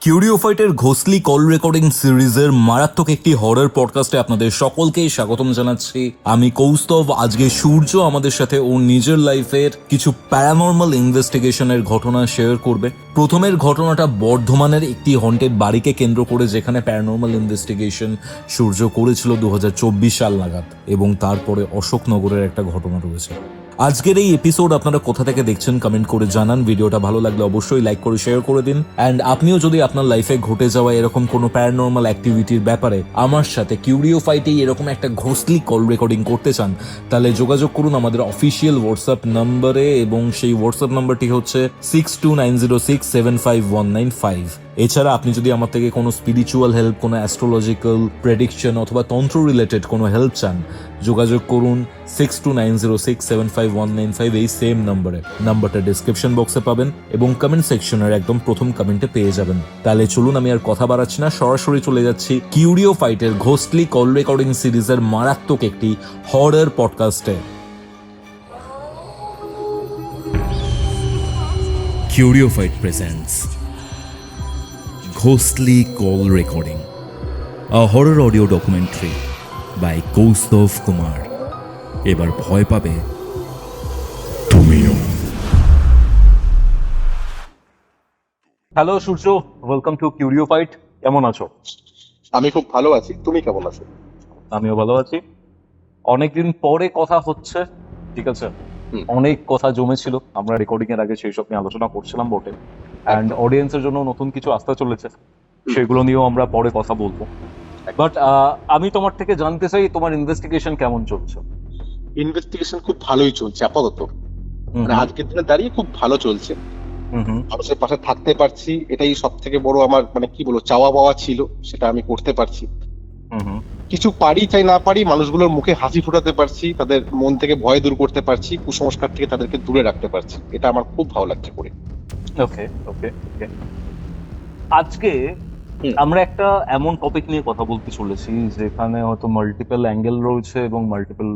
কিউরিওফাইটের ঘোষলি call recording সিরিজের মারাত্মক একটি হরর পডকাস্টে আপনাদের সকলকেই স্বাগতম জানাচ্ছি। আমি কৌস্তভ। আজকে সূর্য আমাদের সাথে ওর নিজের লাইফের কিছু প্যারানর্মাল ইনভেস্টিগেশনের ঘটনা শেয়ার করবে। প্রথমের ঘটনাটা বর্ধমানের একটি হন্টেড বাড়িকে কেন্দ্র করে, যেখানে প্যারানর্মাল ইনভেস্টিগেশন সূর্য করেছিল 2024 সাল নাগাদ, এবং তারপরে অশোকনগরের একটা ঘটনা রয়েছে। আজকের এই এপিসোড আপনারা কোথা থেকে দেখছেন কমেন্ট করে জানান। ভিডিওটা ভালো লাগলে অবশ্যই লাইক করে শেয়ার করে দিন। অ্যান্ড আপনিও যদি আপনার লাইফে ঘটে যাওয়া এরকম কোনো প্যারানর্মাল অ্যাক্টিভিটির ব্যাপারে আমার সাথে কিউরিওফাইটেই এরকম একটা ঘোষলি কল রেকর্ডিং করতে চান, তাহলে যোগাযোগ করুন আমাদের অফিসিয়াল হোয়াটসঅ্যাপ নাম্বারে, এবং সেই হোয়াটসঅ্যাপ নাম্বারটি হচ্ছে 6290675195। এছাড়া আপনি যদি আমার থেকে কোনো স্পিরিচুয়াল হেল্প, কোনো অ্যাস্ট্রোলজিক্যাল প্রেডিকশন অথবা তন্ত্র রিলেটেড কোনো হেল্প চান, যোগাযোগ করুন 6290675195 এই সেম নাম্বারে। নাম্বারটা ডিসক্রিপশন বক্সে পাবেন এবং কমেন্ট সেকশনের একদম প্রথম কমেন্টে পেয়ে যাবেন। তাহলে চলুন, আমি আর কথা বাড়াচ্ছি না, সরাসরি চলে যাচ্ছি কিউরিওফাইটের ঘোষলি কল রেকর্ডিং সিরিজের মারাত্মক একটি হরর পডকাস্টে। Curiofight presents Ghostly Call Recording, a horror audio documentary by Kaustav Kumar. এবার ভয় পাবে তুমিও। Hello Surya, welcome to Curiofight. কেমন আছো? আমি খুব ভালো আছি, তুমি কেমন আছো? আমিও ভালো আছি। অনেকদিন পরে কথা হচ্ছে, ঠিক আছে? অনেক কথা জমেছিল, আমরা রেকর্ডিং এর আগে সেই সব নিয়ে আলোচনা করছিলাম বটে, অ্যান্ড অডিয়েন্সের জন্য নতুন কিছু আসতে চলেছে, সেগুলো নিয়েও আমরা পরে কথা বলবো। বাট আমি তোমার থেকে জানতে চাই, তোমার ইনভেস্টিগেশন কেমন চলছে? ইনভেস্টিগেশন খুব ভালোই চলছে আপাতত, মানে আজকের দিনে দাঁড়িয়ে খুব ভালো চলছে। মানুষের পাশে থাকতে পারছি, এটাই সব থেকে বড় আমার মানে কি বলবো চাওয়া পাওয়া ছিল, সেটা আমি করতে পারছি। কিছু পারি চাই না পারি, মানুষগুলোর মুখে হাসি ফোটাতে পারছি, তাদের মন থেকে ভয় দূর করতে পারছি, কুসংস্কার থেকে তাদেরকে দূরে রাখতে পারছি, এটা আমার খুব ভালো লাগছে করে। ওকে ওকে ওকে, আজকে আমরা একটা এমন টপিক নিয়ে কথা বলতে চলেছি যেখানে হয়তো মাল্টিপল অ্যাঙ্গেল রয়েছে এবং মাল্টিপল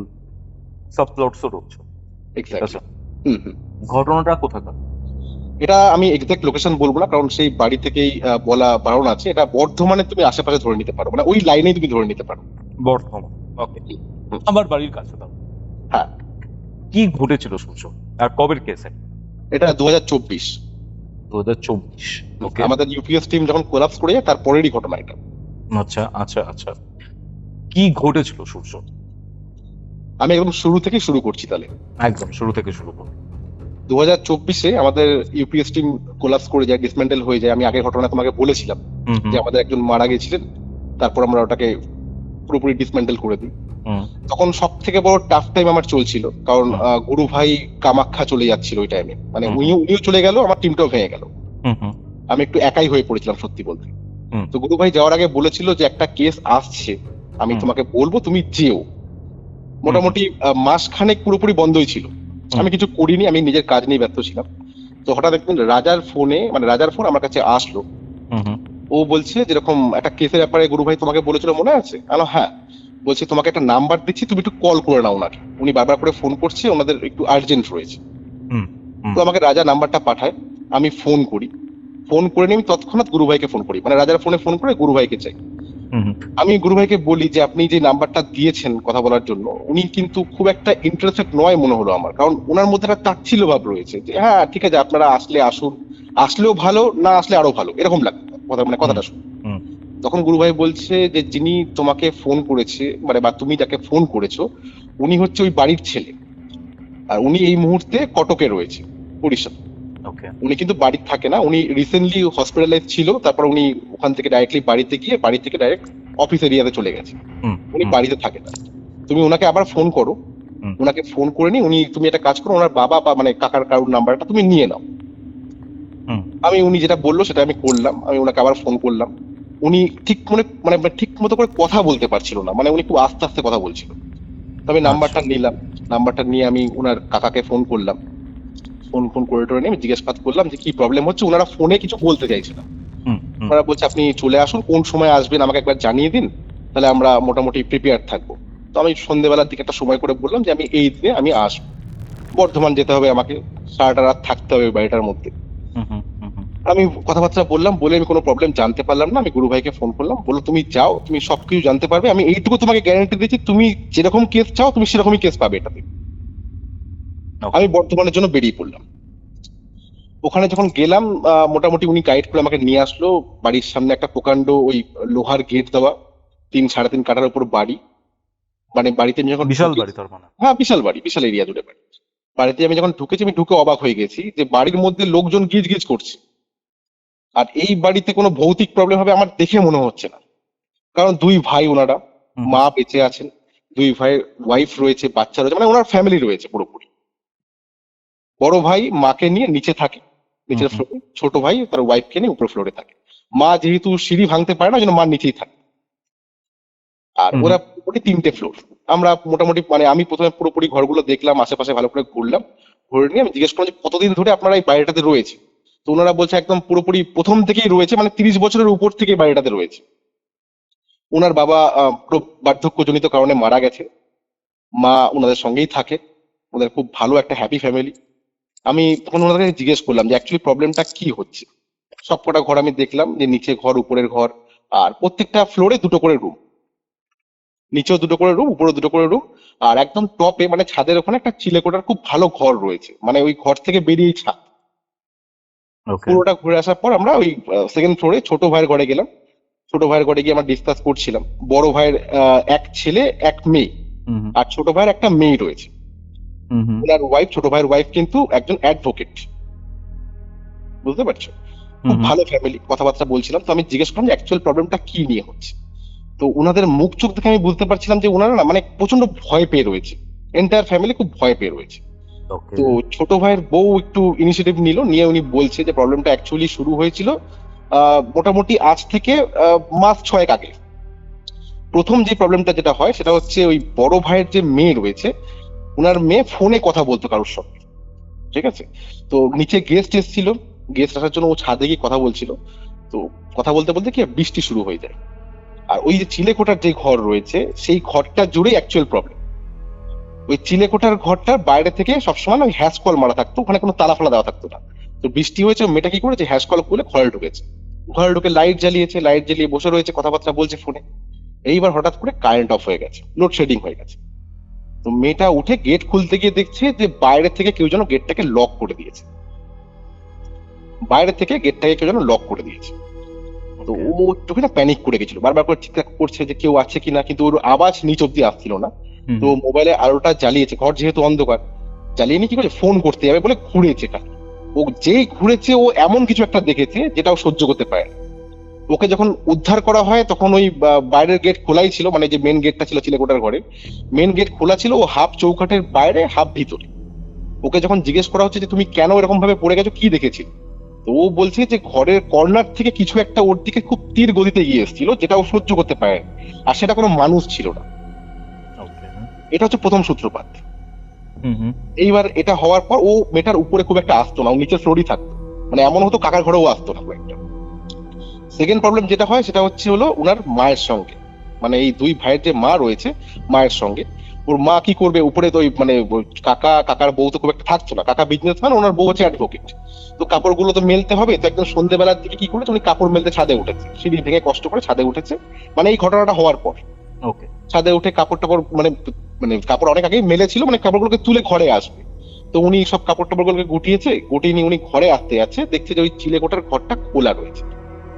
সাবপ্লটসও রয়েছে। ঘটনাটা কোথাকার? এটা আমি এক্সাক্ট লোকেশন বলবো না, কারণ সেই বাড়ি থেকেই বলা বারণ আছে। এটা বর্ধমানে, তুমি আশেপাশে ধরে নিতে পারো, মানে ওই লাইনেই তুমি ধরে নিতে পারো। বর্ধমান, ওকে, আমার বাড়ির কাছে। দাও, হ্যাঁ। কি ঘটেছিল সূর্য, আর কবের কেস? এটা 2024। ওকে, আমাদের ইউপিএস টিম যখন কোলাপস করে যায় তারপরেরই ঘটনা এটা। আচ্ছা আচ্ছা আচ্ছা, কি ঘটেছিল সূর্য? আমি একদম শুরু থেকে শুরু করছি তাহলে। একদম শুরু থেকে শুরু করুন। 2024-এ আমাদের ইউপিএস টিম কোলাপস করে যায়, ডিসমেন্টেল হয়ে যায়। আমি আগের ঘটনা তোমাকে বলেছিলাম যে আমাদের একজন মারা গেছিলেন, তারপর আমরা ওটাকে পুরোপুরি ডিসমেন্টেল করে দিই। তখন সব থেকে বড় টাফ টাইম আমার চলছিল, কারণ গুরু ভাই কামাখ্যা চলে যাচ্ছিল ওই টাইমে, মানে উনিও চলে গেল, আমার টিমটাও ভেঙে গেল। আমি একটু একাই হয়ে পড়েছিলাম সত্যি বলতে। তো গুরু ভাই যাওয়ার আগে বলেছিল যে একটা কেস আসছে, আমি তোমাকে বলবো, তুমি যেও। মোটামুটি মাসখানেক পুরোপুরি বন্ধই ছিল, আমি কিছু করিনি, আমি নিজের কাজ নিয়ে ব্যস্ত ছিলাম। তো হঠাৎ একদিন রাজার ফোন আমার কাছে আসলো। ও বলছে যেরকম একটা কেসের ব্যাপারে গুরু ভাই তোমাকে বলেছিল, মনে আছে? হ্যাঁ। বলছে তোমাকে একটা নাম্বার দিচ্ছি, তুমি একটু কল করে নাও ওনাকে, উনি বারবার করে ফোন করছে, ওনাদের একটু আর্জেন্ট রয়েছে। তো আমাকে রাজা নাম্বারটা পাঠায়, আমি ফোন করি। ফোন করে নিয়ে আমি তৎক্ষণাৎ গুরু ভাইকে ফোন করি, মানে রাজার ফোনে ফোন করে গুরু ভাইকে চাই। আমি গুরু ভাইকে বলি যে আপনি যে নাম্বারটা দিয়েছেন কথা বলার জন্য, উনি কিন্তু খুব একটা ইন্টারেস্টেড নয় মনে হলো আমার, কারণ ওনার মধ্যে একটা তাচ্ছিল্য ভাব রয়েছে যে হ্যাঁ ঠিক আছে, আপনারা আসলে আসুন, আসলেও ভালো, না আসলে আরো ভালো, এরকম লাগে কথাটা শুনে। তখন গুরু ভাই বলছে যে যিনি তোমাকে ফোন করেছে, মানে বা তুমি যাকে ফোন করেছো, উনি হচ্ছে ওই বাড়ির ছেলে, আর উনি এই মুহূর্তে কটকে রয়েছে, উড়িষ্যা। উনি কিন্তু বাড়িতে থাকে না, উনি রিসেন্টলি হসপিটালাইজ ছিল, তারপর উনি ওখান থেকে ডাইরেক্টলি বাড়িতে গিয়ে বাড়ি থেকে ডাইরেক্ট অফিস এরিয়াতে চলে গেছে, উনি বাড়িতে থাকে না। তুমি ওনাকে আবার ফোন করো, ওনাকে ফোন করে নি, তুমি একটা কাজ করো, ওনার বাবা বা মানে কাকার কারোর নাম্বারটা তুমি নিয়ে নাও। উনি যেটা বললো সেটা আমি করলাম, আমি ওনাকে আবার ফোন করলাম। উনি ঠিক ঠিক মতো করে কথা বলতে পারছিল না, মানে উনি খুব আস্তে আস্তে কথা বলছিল। তবে নাম্বারটা নিলাম, নাম্বারটা নিয়ে আমি ওনার কাকাকে ফোন করলাম। ফোন করে নিয়ে আমি জিজ্ঞাসা করলাম যে কি প্রবলেম হচ্ছে। ওনারা ফোনে কিছু বলতে চাইছে না, ওনারা বলছে আপনি চলে আসুন, কোন সময় আসবেন আমাকে একবার জানিয়ে দিন, তাহলে আমরা মোটামুটি প্রিপেয়ার থাকবো। তো আমি সন্ধ্যেবেলার দিকে একটা সময় করে বললাম যে আমি এই দিনে আমি আসবো, বর্ধমান যেতে হবে আমাকে, সারাটা রাত থাকতে হবে বাড়িটার মধ্যে। আমি কথাবার্তা বললাম, বলে আমি কোনো প্রবলেম জানতে পারলাম না। আমি গুরু ভাইকে ফোন করলাম, বললো তুমি যাও, তুমি সবকিছু জানতে পারবে, আমি এইটুকু তোমাকে গ্যারান্টি দিচ্ছি, তুমি যেরকম কেস চাও তুমি সেরকমই কেস পাবে এটাতে। আমি বর্ধমানের জন্য বেরিয়ে পড়লাম। ওখানে যখন গেলাম, মোটামুটি উনি গাইড করে আমাকে নিয়ে আসলো। বাড়ির সামনে একটা প্রকাণ্ড ওই লোহার গেট দেওয়া, 3 সাড়ে 3 কাঠার উপর বাড়ি। মানে বাড়িতে আমি যখন বিশাল বাড়ি তোর মানে? হ্যাঁ বিশাল বাড়ি, বিশাল এরিয়া জুড়ে বাড়ি। বাড়িতে আমি যখন ঢুকেছি, আমি ঢুকে অবাক হয়ে গেছি যে বাড়ির মধ্যে লোকজন গিজ গিজ করছে। আর এই বাড়িতে কোনো ভৌতিক প্রবলেম হবে আমার দেখে মনে হচ্ছে না, কারণ 2 ভাই ওনারা, মা বেঁচে আছেন, 2 ভাইয়ের ওয়াইফ রয়েছে, বাচ্চা রয়েছে, মানে ওনার ফ্যামিলি রয়েছে পুরোপুরি। বড় ভাই মাকে নিয়ে নিচে থাকে, নিচের ফ্লোরে, ছোট ভাই তার ওয়াইফকে নিয়ে উপর ফ্লোরে থাকে। মা যেহেতু সিঁড়ি ভাঙতে পারে না, ওই জন্য মা নিচেই থাকে। আর ওরা পুরোপুরি 3টে ফ্লোর। আমরা মোটামুটি মানে আমি প্রথমে পুরোপুরি ঘরগুলো দেখলাম, আশেপাশে ভালো করে ঘুরলাম, ঘুরে নিয়ে আমি জিজ্ঞেস করলাম যে কতদিন ধরে আপনারা এই বাড়িটাতে রয়েছে। তো ওনারা বলছে একদম পুরোপুরি প্রথম থেকেই রয়েছে, মানে 30 বছরের উপর থেকে এই বাড়িটাতে রয়েছে। ওনার বাবা পুরো বার্ধক্যজনিত কারণে মারা গেছে, মা ওনাদের সঙ্গেই থাকে, ওদের খুব ভালো একটা হ্যাপি ফ্যামিলি। আমি তখন ওনাদেরকে জিজ্ঞেস করলাম যে অ্যাকচুয়ালি প্রবলেমটা কি হচ্ছে। সবকটা ঘর আমি দেখলাম, যে নিচে ঘর, উপরের ঘর, আর প্রত্যেকটা ফ্লোরে 2টো করে রুম, নিচেও 2টো করে রুম, উপরেও 2টো করে রুম। আর একদম টপে মানে ছাদের ওখানে একটা চিলেকোঠার খুব ভালো ঘর রয়েছে, মানে ওই ঘর থেকে বেরিয়েই ছাদ। পুরোটা ঘুরে আসার পর আমরা ওই 2nd ফ্লোরে ছোট ভাইয়ের ঘরে গেলাম। ছোট ভাইয়ের ঘরে গিয়ে আমরা ডিসকাস করছিলাম। বড় ভাইয়ের এক ছেলে এক মেয়ে, আর ছোট ভাইয়ের একটা মেয়ে রয়েছে। ওনার ওয়াইফ, ছোট ভাইয়ের ওয়াইফ কিন্তু একজন অ্যাডভোকেট, বুঝতে পারছো? খুব ভালো ফ্যামিলি। কথাবার্তা বলছিলাম, তো আমি জিজ্ঞেস করলাম যে অ্যাকচুয়াল প্রবলেমটা কি নিয়ে হচ্ছে। তো ওনাদের মুখ চোখ দেখে আমি বুঝতে পারছিলাম যে ওনারা না মানে প্রচন্ড ভয় পেয়ে রয়েছে, এন্টায়ার ফ্যামিলি খুব ভয় পেয়ে রয়েছে। তো ছোট ভাইয়ের বউ একটু ইনিশিয়েটিভ নিয়ে উনি বলছে যে প্রবলেমটা অ্যাকচুয়ালি শুরু হয়েছিল মোটামুটি আজ থেকে মাস 6 আগে। প্রথম যে প্রবলেমটা যেটা হয় সেটা হচ্ছে ওই বড় ভাইয়ের যে মেয়ে রয়েছে, ওনার মেয়ে ফোনে কথা বলতো কারোর সঙ্গে, ঠিক আছে? তো নিচে গেস্ট এসেছিল, গেস্ট আসার জন্য ও ছাদে গিয়ে কথা বলছিল। তো কথা বলতে বলতে কি বৃষ্টি শুরু হয়ে যায়। আর ওই যে চিলেকোঠার যে ঘর রয়েছে সেই ঘরটা জুড়েই অ্যাকচুয়াল প্রবলেম। ওই চিলেকোঠার ঘরটার বাইরে থেকে সবসময় ওই হ্যাশ কল মারা থাকতো, ওখানে কোনো তালা ফালা দেওয়া থাকতো না। তো বৃষ্টি হয়েছে, মেয়েটা কি করেছে হ্যাশ কল খুলে ঘরে ঢুকেছে, ঘরে ঢুকে লাইট জ্বালিয়েছে, লাইট জ্বালিয়ে বসে রয়েছে, কথাবার্তা বলছে ফোনে। এইবার হঠাৎ করে কারেন্ট অফ হয়ে গেছে, লোডশেডিং হয়ে গেছে। তো মেয়েটা উঠে গেট খুলতে গিয়ে দেখছে যে বাইরে থেকে কেউ যেন গেটটাকে লক করে দিয়েছে, বাইরে থেকে গেটটাকে কেউ যেন লক করে দিয়েছে। তো ও একটু না প্যানিক করে গেছিল, বারবার করে চিৎকার করছে যে কেউ আছে কিনা, কিন্তু ওর আওয়াজ নিচ অব্দি আসছিল না। তো মোবাইলে আলোটা জ্বালিয়েছে, ঘর যেহেতু অন্ধকার, জ্বালিয়ে নিয়ে কি করে ফোন করতে যাবে বলে ঘুরেছে। ও যেই ঘুরেছে ও এমন কিছু একটা দেখেছে যেটা ও সহ্য করতে পারে না। ওকে যখন উদ্ধার করা হয় তখন ওই বাইরের গেট খোলাই ছিল, মানে যে মেন গেটটা ছিল চিলেকোঠার ঘরে, মেন গেট খোলা ছিল, ও হাফ চৌকাঠের বাইরে হাফ ভিতরে। ওকে যখন জিজ্ঞেস করা হচ্ছে যে তুমি কেন এরকম ভাবে পড়ে গেছো, কি দেখেছিল, তো ও বলছে যে ঘরের কর্নার থেকে কিছু একটা ওর দিকে খুব তীর গতিতে গিয়ে এসেছিল, যেটা ও সহ্য করতে পারে, আর সেটা কোনো মানুষ ছিল না। এটা হচ্ছে প্রথম সূত্রপাত। এইবার এটা হওয়ার পর ও মেয়েটার উপরে খুব একটা আসতো না, ও নিচের ফ্লোরই থাকতো, মানে এমন হতো কাকার ঘরেও আসতো না খুব একটা। সেকেন্ড প্রবলেম যেটা হয় সেটা হচ্ছে হলো ওনার মায়ের সঙ্গে, মানে এই 2 ভাইয়ের যে মা রয়েছে, মায়ের সঙ্গে। ওর মা কি করবে, উপরে তো ওই মানে কাকার বউ তো খুব একটা থাকতো না, কাকা বিজনেসম্যান, ওনার বউ হচ্ছে অ্যাডভোকেট। তো কাপড়গুলো তো মেলতে হবে, তো একদম সন্ধ্যেবেলার দিকে কি করেছে উনি কাপড় মেলতে ছাদে উঠেছে, সিঁড়ি ভেঙে কষ্ট করে ছাদে উঠেছে, মানে এই ঘটনাটা হওয়ার পর। ছাদে উঠে কাপড় টাপড় মানে মানে কাপড় অনেক আগেই মেলেছিল, মানে কাপড়গুলোকে তুলে ঘরে আসবে। তো উনি সব কাপড় টাপড়গুলোকে গুটিয়ে নিয়ে উনি ঘরে আসতে যাচ্ছে, দেখছে যে ওই চিলেকোঠার ঘরটা খোলা রয়েছে।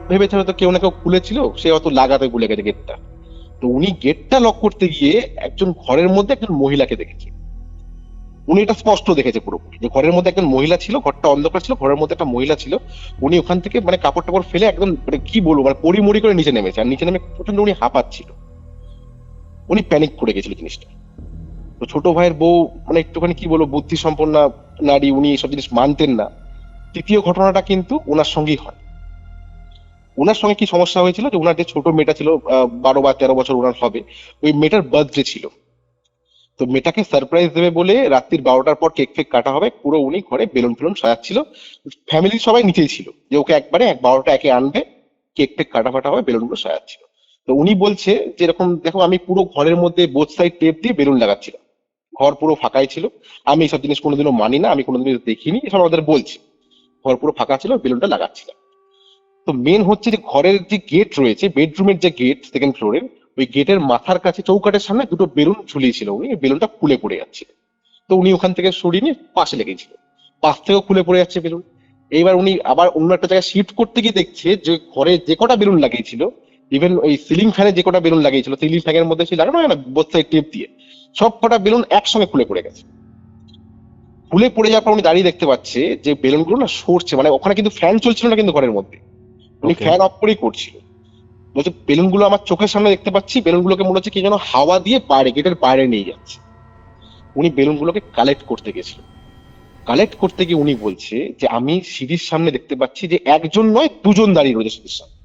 ভেবেছে হয়তো কেউ না কেউ খুলেছিল, সে হয়তো লাগাতে ভুলে গেছে গেটটা। তো উনি গেটটা লক করতে গিয়ে একজন ঘরের মধ্যে একজন মহিলাকে দেখেছে। উনি এটা স্পষ্ট দেখেছে পুরোপুরি, যে ঘরের মধ্যে একজন মহিলা ছিল, ঘরটা অন্ধকার ছিল, ঘরের মধ্যে একটা মহিলা ছিল। উনি ওখান থেকে মানে কাপড় টাপড় ফেলে একদম মানে কি বলবো মানে পরিমরি করে নিচে নেমেছে, আর নিচে নেমে প্রচন্ড উনি হাঁপাচ্ছিল, উনি প্যানিক করে গেছিল জিনিসটা। তো ছোট ভাইয়ের বউ মানে একটুখানি কি বলবো বুদ্ধি সম্পন্ন নারী, উনি এসব জিনিস মানতেন না। তৃতীয় ঘটনাটা কিন্তু ওনার সঙ্গেই হয়। ওনার সঙ্গে কি সমস্যা হয়েছিল যে ওনার যে ছোট মেয়েটা ছিল, 12 বা 13 বছর ওনার হবে, ওই মেয়েটার বার্থডে ছিল। তো মেয়েটাকে সারপ্রাইজ দেবে বলে রাত্রির 12টার পর কেক ফেক কাটা হবে, পুরো উনি ঘরে বেলুন ফেলুন সাজাচ্ছিল। ফ্যামিলির সবাই নিচেই ছিল, যে ওকে একবারে 12টা একে আনবে, কেক ফেক কাটা ফাটা হবে, বেলুন গুলো সাজাচ্ছিল। তো উনি বলছে যে এরকম দেখো আমি পুরো ঘরের মধ্যে বোথ সাইড টেপ দিয়ে বেলুন লাগাচ্ছিলাম, ঘর পুরো ফাঁকাই ছিল। আমি এইসব জিনিস কোনোদিনও মানি না, আমি কোনোদিনও দেখিনি, এসব আমাদের বলছি। ঘর পুরো ফাঁকা ছিল, বেলুনটা লাগাচ্ছিলাম। তো মেন হচ্ছে যে ঘরের যে গেট রয়েছে, বেডরুমের যে গেট সেকেন্ড ফ্লোরের, ওই গেটের মাথার কাছে চৌকাঠের সামনে দুটো বেলুন ঝুলিয়েছিল, উনি বেলুনটা খুলে পড়ে যাচ্ছে। তো উনি ওখান থেকে সরিয়ে নিয়ে পাশে লেগেছিল, পাশ থেকেও খুলে পড়ে যাচ্ছে বেলুন। এইবার উনি আবার অন্য একটা জায়গায় শিফট করতে গিয়ে দেখছে যে ঘরে যে কটা বেলুন লাগিয়েছিল, ইভেন ওই সিলিং ফ্যানে যে কটা বেলুন লাগিয়েছিল, সিলিং ফ্যানের মধ্যে সে লাগানো হয় না বোথ সাইড টেপ দিয়ে, সব কটা বেলুন একসঙ্গে খুলে পড়ে গেছে। খুলে পড়ে যাওয়ার পর উনি দাঁড়িয়ে দেখতে পাচ্ছে যে বেলুনগুলো না সরছে, মানে ওখানে কিন্তু ফ্যান চলছিল না কিন্তু ঘরের মধ্যে, উনি Okay. ফ্যান অফ করেই করছিল। বলছে বেলুনগুলো আমার চোখের সামনে দেখতে পাচ্ছি, বেলুনগুলোকে মনে হচ্ছে কি যেন হাওয়া দিয়ে বাইরে গেটের বাইরে নিয়ে যাচ্ছে। উনি বেলুনগুলোকে কালেক্ট করতে গেছিল, কালেক্ট করতে গিয়ে উনি বলছে যে আমি সিঁড়ির সামনে দেখতে পাচ্ছি যে একজন নয় দুজন দাঁড়িয়ে রয়েছে সিঁড়ির সামনে,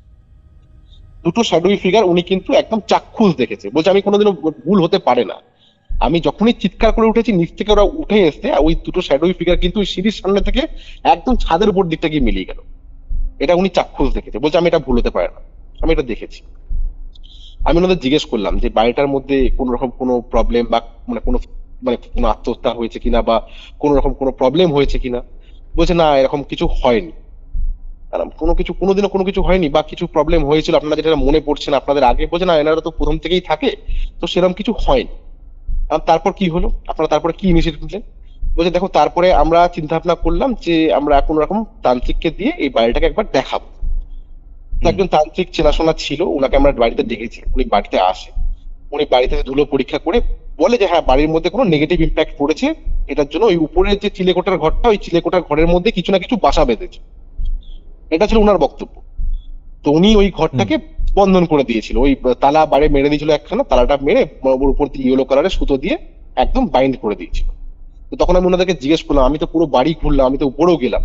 দুটো শ্যাডোই ফিগার। উনি কিন্তু একদম চাক্ষুষ দেখেছে, বলছে আমি কোনোদিনও ভুল হতে পারে না, আমি যখনই চিৎকার করে উঠেছি নিচ থেকে ওরা উঠে এসে ওই দুটো শ্যাডোই ফিগার কিন্তু ওই সিঁড়ির সামনে থেকে একদম ছাদের উপর দিকটা গিয়ে মিলিয়ে গেল। এটা উনি চাক্ষুষ দেখেছে, বলছে আমি এটা ভুল হতে পারে না, আমি এটা দেখেছি। আমি ওনাদের জিজ্ঞেস করলাম যে বাড়িটার মধ্যে কোন রকম কোনো প্রবলেম বা কোনো আত্মহত্যা হয়েছে কিনা বা কোন রকম কোনো প্রবলেম হয়েছে কিনা। বলছে না এরকম কিছু হয়নি। কোনো কিছু কোনোদিনও কোনো কিছু হয়নি বা কিছু প্রবলেম হয়েছিল আপনারা যেটা মনে পড়ছে না আপনাদের আগে। বলছে না এনারা তো প্রথম থেকেই থাকে, তো সেরকম কিছু হয়নি। তারপর কি হলো, আপনারা তারপরে কি ইনিশিয়েটিভ নিলেন? বলছে দেখো তারপরে আমরা চিন্তা ভাবনা করলাম যে আমরা কোন রকম তান্ত্রিককে দিয়ে এই বাড়িটাকে একবার দেখাবো। তো একজন তান্ত্রিক চেনাশোনা ছিল, ওনাকে আমরা বাড়িতে ডেকেছি, উনি বাড়িতে আসে, উনি বাড়িতে ধুলো পরীক্ষা করে বলে যে হ্যাঁ বাড়ির মধ্যে কোনো নেগেটিভ ইম্প্যাক্ট পড়েছে, এটার জন্য ওই উপরের যে চিলেকোঠার ঘরটা, ওই চিলেকোঠার ঘরের মধ্যে কিছু না কিছু বাসা বেঁধেছে, এটা ছিল ওনার বক্তব্য। তো উনি ওই ঘরটাকে বন্ধন করে দিয়েছিল, ওই তালা বাইরে মেরে দিয়েছিল একখানা, তালাটা মেরে ওর উপর দিয়ে ইয়েলো কালারের সুতো দিয়ে একদম বাইন্ড করে দিয়েছিল। তো তখন আমি ওনাদেরকে জিজ্ঞেস করলাম, আমি তো পুরো বাড়ি ঘুরলাম, আমি তো উপরেও গেলাম,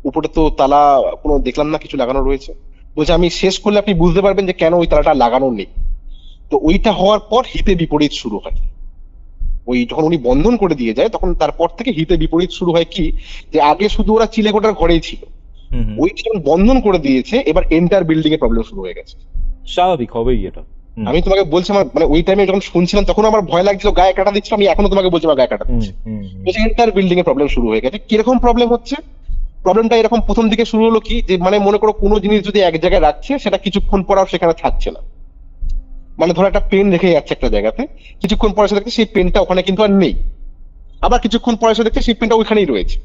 উপরে তো তালা কোনো দেখলাম না কিছু লাগানো রয়েছে। বলছে আমি শেষ করলে আপনি বুঝতে পারবেন যে কেন ওই তালাটা লাগানো নেই। তো ওইটা হওয়ার পর হিতে বিপরীত শুরু হয়। ওই যখন উনি বন্ধন করে দিয়ে যায় তখন তারপর থেকে হিতে বিপরীত শুরু হয় কি, যে আগে শুধু ওরা চিলেকোঠার ঘরেই ছিল, ওই যখন বন্ধন করে দিয়েছে এবার এন্টার বিল্ডিং এর প্রবলেম শুরু হয়ে গেছে। স্বাভাবিক হবেই এটা। আমি তোমাকে বলছি আমার মানে ওই টাইমে যখন শুনছিলাম তখন আমার ভয় লাগছিল, গায়ে কাটা দিচ্ছিল, আমি এখনো তোমাকে বলছি আমার গায়ে কাটা দিচ্ছে। এন্টার বিল্ডিং এর প্রবলেম শুরু হয়ে গেছে। কিরকম প্রবলেম হচ্ছে, প্রবলেমটা এরকম প্রথম দিকে শুরু হলো কি, যে মানে মনে করো কোনো জিনিস যদি এক জায়গায় রাখছে সেটা কিছুক্ষণ পর আর সেখানে থাকছে না। মানে ধরো একটা পেন রেখে যাচ্ছে একটা জায়গাতে, কিছুক্ষণ পরে এসে দেখছে সেই পেনটা ওখানে কিন্তু আর নেই, আবার কিছুক্ষণ পরে এসে দেখছে সেই পেনটা ওইখানেই রয়েছে।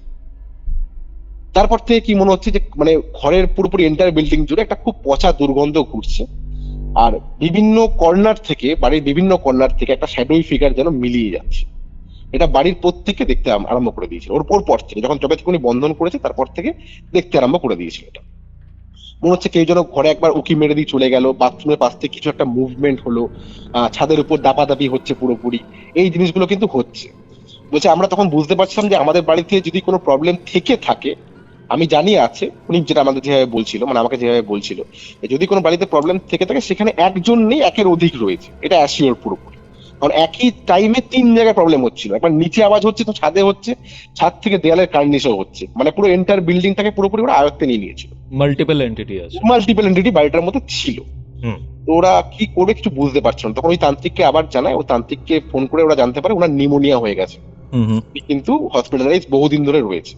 তারপর থেকে কি মনে হচ্ছে যে মানে ঘরের পুরোপুরি এন্টার বিল্ডিং জুড়ে একটা খুব পচা দুর্গন্ধ ঘুরছে, আর বিভিন্ন কর্নার থেকে, বাড়ির বিভিন্ন কর্নার থেকে একটা শ্যাডোই ফিগার যেন মিলিয়ে যাচ্ছে। এটা বাড়ির প্রত্যেককে দেখতে আরম্ভ করে দিয়েছিল, ওর পর থেকে যখন যবে থেকে উনি বন্ধন করেছে তারপর থেকে দেখতে আরম্ভ করে দিয়েছিল। এটা মনে হচ্ছে কেউ যেন ঘরে একবার উকি মেরে দিয়ে চলে গেল, বাথরুমের পাশ থেকে কিছু একটা মুভমেন্ট হলো, ছাদের উপর দাপাদাপি হচ্ছে পুরোপুরি, এই জিনিসগুলো কিন্তু হচ্ছে। বলছে আমরা তখন বুঝতে পারছিলাম যে আমাদের বাড়িতে যদি কোনো প্রবলেম থেকে থাকে, আমি জানি আছে, উনি যেটা আমাদের যেভাবে বলছিল, মানে আমাকে যেভাবে বলছিল, যদি কোনো বাড়িতে প্রবলেম থেকে থাকে সেখানে একজন নেই, একের অধিক রয়েছে, এটা অ্যাসিওর পুরোপুরি। কারণ একই টাইমে 3 জায়গায় প্রবলেম হচ্ছিল, একবার নিচে আওয়াজ হচ্ছে তো ছাদে হচ্ছে, ছাদ থেকে দেয়ালের কার্নিশও হচ্ছে, মানে পুরো এন্টার বিল্ডিংটাকে পুরোপুরি ওরা আয়ত্তে নিয়ে নিয়েছিল। মাল্টিপল এন্টিটি আছে। মাল্টিপল এন্টিটি বাড়িটার মধ্যে ছিল। তো ওরা কি করবে কিছু বুঝতে পারছিল না, তখন ওই তান্ত্রিককে আবার জানায়, ও তান্ত্রিককে ফোন করে ওরা জানতে পারে ওনার নিউমোনিয়া হয়ে গেছে, কিন্তু হসপিটালাইজ বহুদিন ধরে রয়েছে।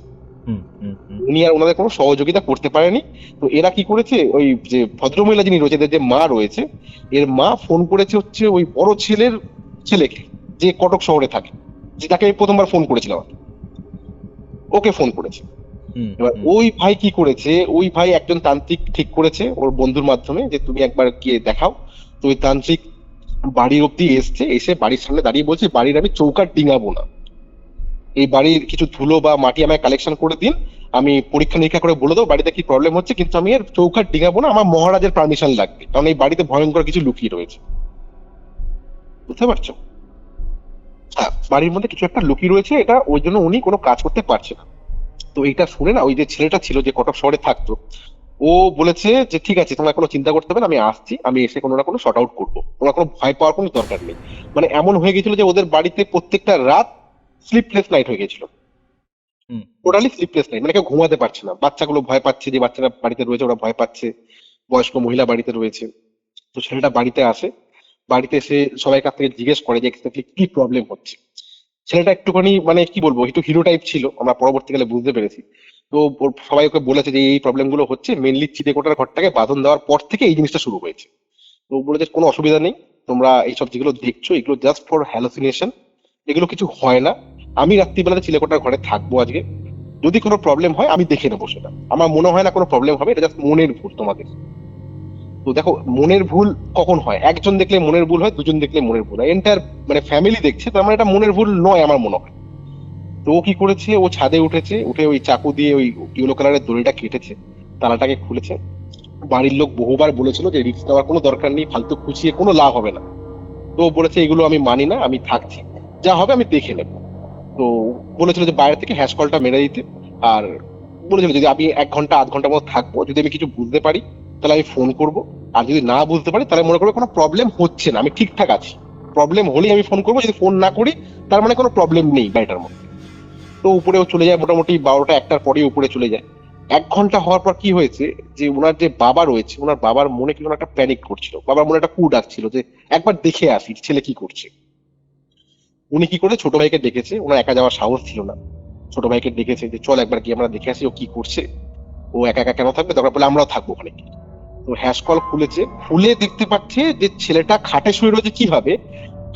উনি আর ওনাদের কোনো সহযোগিতা করতে পারেনি। তো এরা কি করেছে, ওই যে ভদ্রমহিলা যিনি রয়েছে, এদের যে মা রয়েছে, এর মা ফোন করেছে হচ্ছে ওই বড় ছেলের ছেলেকে, যে কটক শহরে থাকে, যেটাকে আমি প্রথমবার ফোন করেছিলাম, ওকে ফোন করেছে। এবার ওই ভাই কি করেছে, ওই ভাই একজন তান্ত্রিক ঠিক করেছে ওর বন্ধুর মাধ্যমে যে তুমি একবার গিয়ে দেখাও। তো ওই তান্ত্রিক বাড়ির অব্দি এসছে, এসে বাড়ির সামনে দাঁড়িয়ে বলছে বাড়ির আমি চৌকাঠ ডিঙাবো না, এই বাড়ির কিছু ধুলো বা মাটি আমায় কালেকশন করে দিন, আমি পরীক্ষা নিরীক্ষা করে বলে দেবো বাড়িতে কি প্রবলেম হচ্ছে, কিন্তু আমি এর চৌকাঠ ডিঙাবো না, আমার মহারাজের পারমিশন লাগবে, কারণ এই বাড়িতে ভয়ঙ্কর কিছু লুকিয়ে রয়েছে। বুঝতে পারছো? হ্যাঁ, বাড়ির মধ্যে কিছু একটা লুকিয়ে রয়েছে, এটা ওই জন্য উনি কোনো কাজ করতে পারছে না। তো এইটা শুনে না ওই যে ছেলেটা ছিল যে কটক শহরে থাকতো, ও বলেছে যে ঠিক আছে তোমরা কোনো চিন্তা করতে হবে না, আমি আসছি, আমি এসে কোনো না কোনো শর্ট আউট করবো, তোমার কোনো ভয় পাওয়ার কোনো দরকার নেই। মানে এমন হয়ে গেছিল যে ওদের বাড়িতে প্রত্যেকটা রাত স্লিপলেস নাইট হয়ে গেছিল, টোটালি স্লিপলেস নাইট, মানে কেউ ঘুমাতে পারছে না, বাচ্চাগুলো ভয় পাচ্ছে, যে বাচ্চারা বাড়িতে রয়েছে ওরা ভয় পাচ্ছে, বয়স্ক মহিলা বাড়িতে রয়েছে। তো ছেলেটা বাড়িতে আসে, বাড়িতে এসে সবাই কাছ থেকে জিজ্ঞেস করে যে এক্স্যাক্টলি কি প্রবলেম হচ্ছে। ছেলেটা একটুখানি মানে কি বলবো, একটু হিরো টাইপ ছিল, আমরা পরবর্তীকালে বুঝতে পেরেছি। তো সবাই ওকে বলেছে যে এই প্রবলেম গুলো হচ্ছে, মেনলি চিলেকোঠার ঘরটাকে বাঁধন দেওয়ার পর থেকে এই জিনিসটা শুরু হয়েছে। তো ও বলেছে কোনো অসুবিধা নেই, তোমরা এইসব যেগুলো দেখছো এগুলো জাস্ট ফর হ্যালোসিনেশন, এগুলো কিছু হয় না। আমি রাত্রিবেলাতে চিলেকোঠার ঘরে থাকবো আজকে, যদি কোনো প্রবলেম হয় আমি দেখে নেবো সেটা। আমার মনে হয় না কোনো প্রবলেম হবে, এটা জাস্ট মনের ভুল তোমাদের। তো দেখো মনের ভুল কখন হয়, একজন দেখলে মনের ভুল হয়, দুজন দেখলে মনের ভুল হয়, এন্টায়ার মানে ফ্যামিলি দেখছে, তার মানে এটা মনের ভুল নয় আমার মনে হয়। তো ও কি করেছে, ও ছাদে উঠেছে, উঠে ওই চাকু দিয়ে ওই ইয়েলো কালারের দড়িটা কেটেছে, তালাটাকে খুলেছে। বাড়ির লোক বহুবার বলেছিল যে রিস্ক নেওয়ার কোনো দরকার নেই, ফালতু খুঁচিয়ে কোনো লাভ হবে না। তো ও বলেছে এগুলো আমি মানি না, আমি থাকছি, যা হবে আমি দেখে নেবো। তো বলেছিল যে বাইরে থেকে হ্যাশ কলটা মেরে দিতে, আর বলেছিল যদি আমি 1 ঘন্টা আধ ঘন্টার মতো থাকবো, যদি আমি কিছু বুঝতে পারি তাহলে আমি ফোন করব, আর যদি না বুঝতে পারি তাহলে মনে করবো কোনো প্রবলেম হচ্ছে না, আমি ঠিকঠাক আছি। প্রবলেম হলেই আমি ফোন করবো, যদি ফোন না করি তার মানে কোনো প্রবলেম নেই বাড়িটার মধ্যে। তো উপরেও চলে যায় মোটামুটি 12টা 1টার পরেই উপরে চলে যায়। 1 ঘন্টা হওয়ার পর কি হয়েছে, যে ওনার যে বাবা রয়েছে, ওনার বাবার মনে কি একটা প্যানিক করছিল, বাবার মনে একটা কু ডাকছিল যে একবার দেখে আসি ছেলে কি করছে। উনি কি করে ছোট ভাইকে ডেকেছে, ওনার একা যাওয়ার সাহস ছিল না, ছোট ভাইকে ডেকেছে যে চল একবার গিয়ে আমরা দেখে আসি ও কি করছে, ও একা একা কেন থাকবে, দরকার পড়লে আমরাও থাকবো ওখানে। তো হ্যাশ কল খুলেছে, খুলে দেখতে পাচ্ছে যে ছেলেটা খাটে শুয়ে রয়েছে। কিভাবে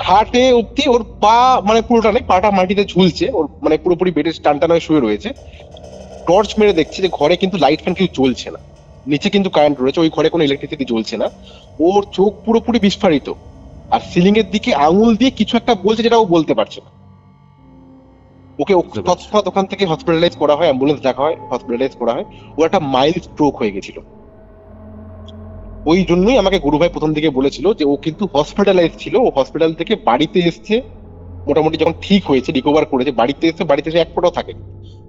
খাটে অব্দি ওর পা মানে পুরোটা নেই, পাটা মাটিতে ঝুলছে, ওর মানে পুরোপুরি বেডের টান টান হয়ে শুয়ে রয়েছে। টর্চ মেরে দেখছে যে ঘরে কিন্তু লাইট ফ্যান কিছু চলছে না, নিচে কিন্তু কারেন্ট রয়েছে, ওই ঘরে কোনো ইলেকট্রিসিটি জ্বলছে না। ওর চোখ পুরোপুরি বিস্ফারিত, আর সিলিং এর দিকে আঙুল দিয়ে কিছু একটা বলছে যেটা ও বলতে পারছে না। ওকে তৎক্ষণাৎ ওখান থেকে হসপিটালাইজ করা হয়, অ্যাম্বুলেন্স ডাকা হয়, হসপিটালাইজ করা হয়। ও একটা মাইল্ড স্ট্রোক হয়ে গেছিল। ওই জন্যই আমাকে গুরু ভাই প্রথম দিকে বলেছিল যে ও কিন্তু হসপিটালাইজ ছিল, ও হসপিটাল থেকে বাড়িতে এসছে মোটামুটি যখন ঠিক হয়েছে, রিকভার করেছে, বাড়িতে এসে এক ফোঁটাও থাকে।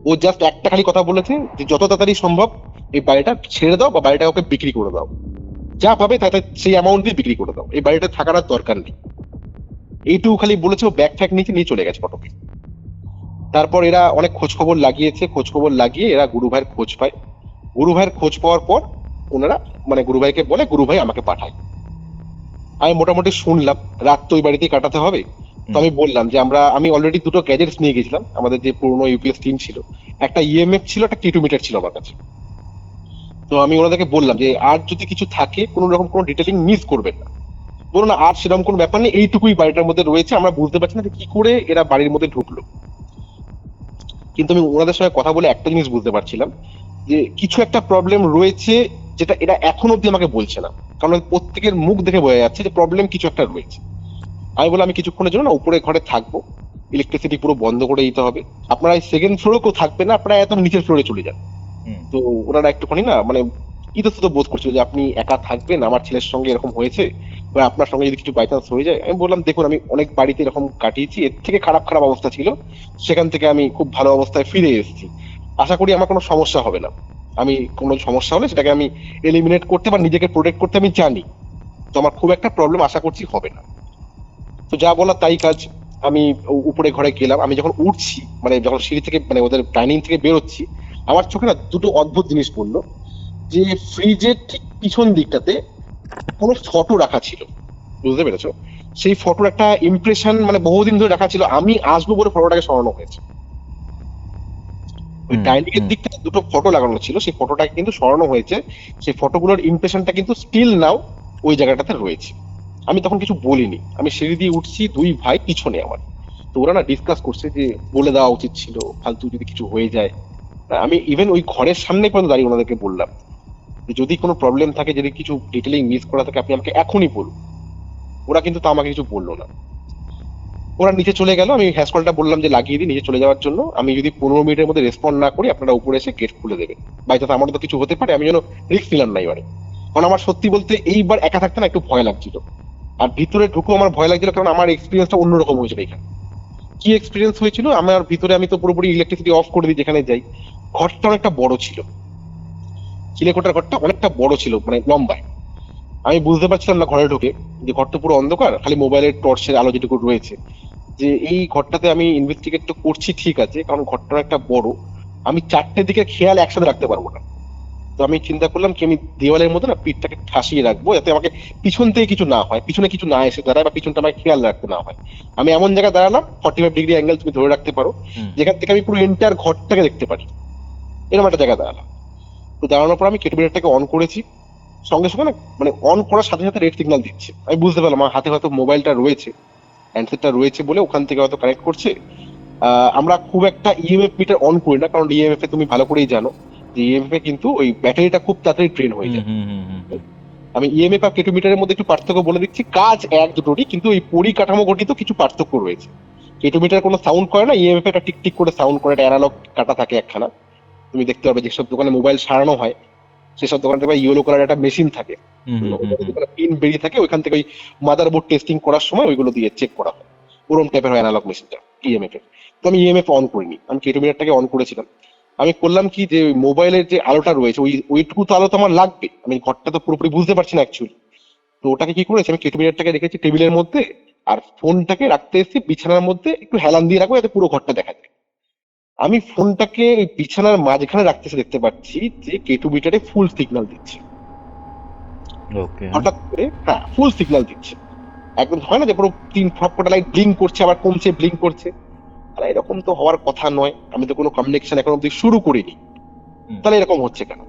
ও জাস্ট একটা খালি কথা বলেছে যে যত তাড়াতাড়ি সম্ভব এই বাড়িটা ছেড়ে দাও, বা বাড়িটা ওকে বিক্রি করে দাও, যা পাবে তাতে সেই অ্যামাউন্ট দিয়ে বিক্রি করে দাও, এই বাড়িটা থাকার আর দরকার নেই। এইটুকু খালি বলেছে, ও ব্যাগ ফ্যাগ নিয়ে চলে গেছে ফটোকে। তারপর এরা অনেক খোঁজ খবর লাগিয়েছে, খোঁজ খবর লাগিয়ে এরা গুরু ভাইয়ের খোঁজ পায়। গুরু ভাইয়ের খোঁজ পাওয়ার পর ওনারা মানে গুরু ভাইকে বলে, গুরু ভাই আমাকে পাঠায়। আমি মোটামুটি শুনলাম রাত তো ওই বাড়িতেই কাটাতে হবে। তো আমি বললাম যে আমি অলরেডি দুটো গ্যাজেটস নিয়ে গেছিলাম, আমাদের যে পুরনো ইউপিএস টিম ছিল, একটা ইএমএফ ছিল, একটা কিটোমিটার ছিল আমার কাছে। তো আমি ওনাদেরকে বললাম যে আর যদি কিছু থাকে কোনো রকম কোনো ডিটেলিং মিস করবেন না। বলুন না আর সেরকম কোনো ব্যাপার নেই, এইটুকুই বাড়িটার মধ্যে রয়েছে, আমরা বুঝতে পারছি না যে কি করে এরা বাড়ির মধ্যে ঢুকলো। কিন্তু আমি ওনাদের সঙ্গে কথা বলে একটা জিনিস বুঝতে পারছিলাম যে কিছু একটা প্রবলেম রয়েছে, যেটা এরা এখন অব্দি আমাকে বলছে না, কারণ প্রত্যেকের মুখ দেখে বোঝা যাচ্ছে যে প্রবলেম কিছু একটা রয়েছে। আমি বললাম আমি কিছুক্ষণের জন্য না উপরে ঘরে থাকবো, ইলেকট্রিসিটি পুরো বন্ধ করে দিতে হবে, আপনারা এই সেকেন্ড ফ্লোরে কেউ থাকবেন না, আপনারা একদম নিচের ফ্লোরে চলে যান। তো ওনারা একটুখানি না মানে ইতস্তত বোধ করছিল যে আপনি একা থাকবেন, আমার ছেলের সঙ্গে এরকম হয়েছে, বা আপনার সঙ্গে যদি কিছু বাই চান্স হয়ে যায়। আমি বললাম দেখুন আমি অনেক বাড়িতে এরকম কাটিয়েছি, এর থেকে খারাপ খারাপ অবস্থা ছিল, সেখান থেকে আমি খুব ভালো অবস্থায় ফিরে এসেছি, আশা করি আমার কোনো সমস্যা হবে না। আমি কোনো সমস্যা হলে সেটাকে আমি এলিমিনেট করতে বা নিজেকে প্রোটেক্ট করতে আমি জানি, তো আমার খুব একটা প্রবলেম আশা করছি হবে না। তো যা বলার তাই কাজ। আমি উপরে ঘরে গেলাম, আমি যখন উঠছি মানে যখন সিঁড়ি থেকে মানে ওদের ডাইনিং থেকে বেরোচ্ছি, আমার চোখে না দুটো অদ্ভুত জিনিস পড়লো। যে ফ্রিজের ঠিক পিছন দিকটাতে কোনো ফটো রাখা ছিল, বুঝতে পেরেছো? সেই ফটোর একটা ইমপ্রেশন মানে বহুদিন ধরে রাখা ছিল, আমি আসবো বলে ফটোটাকে সরানো হয়েছে। ওই ডাইনিং এর দিকটা দুটো ফটো লাগানো ছিল, সেই ফটোটাকে কিন্তু সরানো হয়েছে, সেই ফটোগুলোর ইমপ্রেশনটা কিন্তু স্টিল নাও ওই জায়গাটাতে রয়েছে। আমি তখন কিছু বলিনি, আমি সিঁড়ি দিয়ে উঠছি, দুই ভাই পিছনে আমার। তো ওরা না ডিসকাস করছে যে বলে দেওয়া উচিত ছিল, ফালতু যদি কিছু হয়ে যায়। আমি ইভেন ওই ঘরের সামনে পর্যন্ত দাঁড়িয়ে ওনাদেরকে বললাম যে যদি কোনো প্রবলেম থাকে, যদি কিছু ডিটেলিং মিস করা থাকে আপনি আমাকে এখনই বলুন। ওরা কিন্তু তা আমাকে কিছু বললো না, ওরা নিচে চলে গেল। আমি হ্যাশ কলটা বললাম যে লাগিয়ে দিই নিচে চলে যাওয়ার জন্য, আমি যদি 15 মিনিটের মধ্যে রেসপন্ড না করি আপনারা উপরে এসে গেট খুলে দেবেন, বাই চান্স আমারও তো কিছু হতে পারে, আমি যেন রিস্ক নিলাম না এবারে। কারণ আমার সত্যি বলতে এইবার একা থাকতে না একটু ভয় লাগছিল, আর ভিতরে ঢুকেও আমার ভয় লাগছিল, কারণ আমার এক্সপিরিয়েন্সটা অন্যরকম হয়েছিল এখানে। কি এক্সপিরিয়েন্স হয়েছিল, আমার ভিতরে আমি তো পুরোপুরি ইলেকট্রিসিটি অফ করে দিই যেখানে যাই। ঘরটা অনেকটা বড় ছিল, চিলেকোঠার ঘরটা অনেকটা বড় ছিল মানে লম্বায়। আমি বুঝতে পারছিলাম না ঘরে ঢুকে যে ঘরটা পুরো অন্ধকার, খালি মোবাইলের টর্চের আলো যেটুকু রয়েছে, যে এই ঘরটাতে আমি ইনভেস্টিগেট তো করছি ঠিক আছে, কারণ ঘরটা একটা বড়, আমি 4টে দিকে খেয়াল একসাথে রাখতে পারবো না। তো আমি চিন্তা করলাম কি আমি দেওয়ালের মধ্যে না পিঠটাকে ঠাসিয়ে রাখবো, যাতে আমাকে পিছন থেকে কিছু না হয়, পিছনে কিছু না এসে দাঁড়ায়, বা পিছনটা আমাকে খেয়াল রাখতে না হয়। আমি এমন জায়গায় দাঁড়ালাম 45 ডিগ্রি অ্যাঙ্গেল তুমি ধরে রাখতে পারো, যেখান থেকে আমি পুরো এন্টার ঘরটাকে দেখতে পারি। এরকম একটা জায়গায় দাঁড়ালাম। তো দাঁড়ানোর পর আমি কেটোমিটারটাকে অন করেছি, সঙ্গে সঙ্গে না মানে অন করার সাথে সাথে রেড সিগন্যাল দিচ্ছে। আমি বুঝতে পারলাম আমার হাতে হয়তো মোবাইলটা রয়েছে, হ্যান্ডসেটটা রয়েছে বলে ওখান থেকে হয়তো কানেক্ট করছে। আমরা খুব একটা ইএমএফ মিটার অন করি না, কারণ ইএমএফ এ তুমি ভালো করেই জানো যে ইএমএফ এ কিন্তু ওই ব্যাটারিটা খুব তাড়াতাড়ি ড্রেন হয়ে যায়। আমি ইএমএফ আর কেটোমিটারের মধ্যে একটু পার্থক্য বলে দিচ্ছি, কাজ এক দুটোরই, কিন্তু এই পরিকাঠামো গঠিত কিছু পার্থক্য রয়েছে। কেটোমিটার কোনো সাউন্ড করে না, ইএমএফ একটা টিক টিক করে সাউন্ড করে, একটা অ্যানালগ কাটা থাকে একখানা। তুমি দেখতে পাবে যেসব দোকানে মোবাইল সারানো হয় সেসব দোকানে দেখবে ইয়েলো কালার একটা মেশিন থাকে, পিন বেরিয়ে থাকে, ওইখান থেকে ওই মাদারবোর্ড টেস্টিং করার সময় ওইগুলো দিয়ে চেক করা হয়। ওরম টাইপের হয় অ্যানালগ মেশিনটা ইএমএফ এর। তো আমি ইএমএফ অন করিনি, আমি কেটোমিটারটাকে অন করেছিলাম। আমি করলাম কি, যে মোবাইলের যে আলোটা রয়েছে ওইটুকু তো আলো তো আমার লাগবে, আমি ঘরটা তো পুরোপুরি বুঝতে পারছি না অ্যাকচুয়ালি। তো ওটাকে কি করেছি, আমি কেটোমিটারটাকে রেখেছি টেবিলের মধ্যে, আর ফোনটাকে রাখতে এসেছি বিছানার মধ্যে, একটু হেলান দিয়ে রাখবো যাতে পুরো ঘরটা দেখা যায়। আমি ফোনটাকে ওই বিছানার মাঝখানে রাখতে এসে দেখতে পাচ্ছি যে কেটোমিটারে ফুল সিগন্যাল দিচ্ছে। হঠাৎ করে হ্যাঁ ফুল সিগন্যাল দিচ্ছে, একদম হয় না যে পুরো তিন সবকটা লাইট ব্লিঙ্ক করছে আবার কমছে ব্লিঙ্ক করছে। তাহলে এরকম তো হওয়ার কথা নয়, আমি তো কোনো কমিউনিকেশন এখন অব্দি শুরু করিনি, তাহলে এরকম হচ্ছে কেন?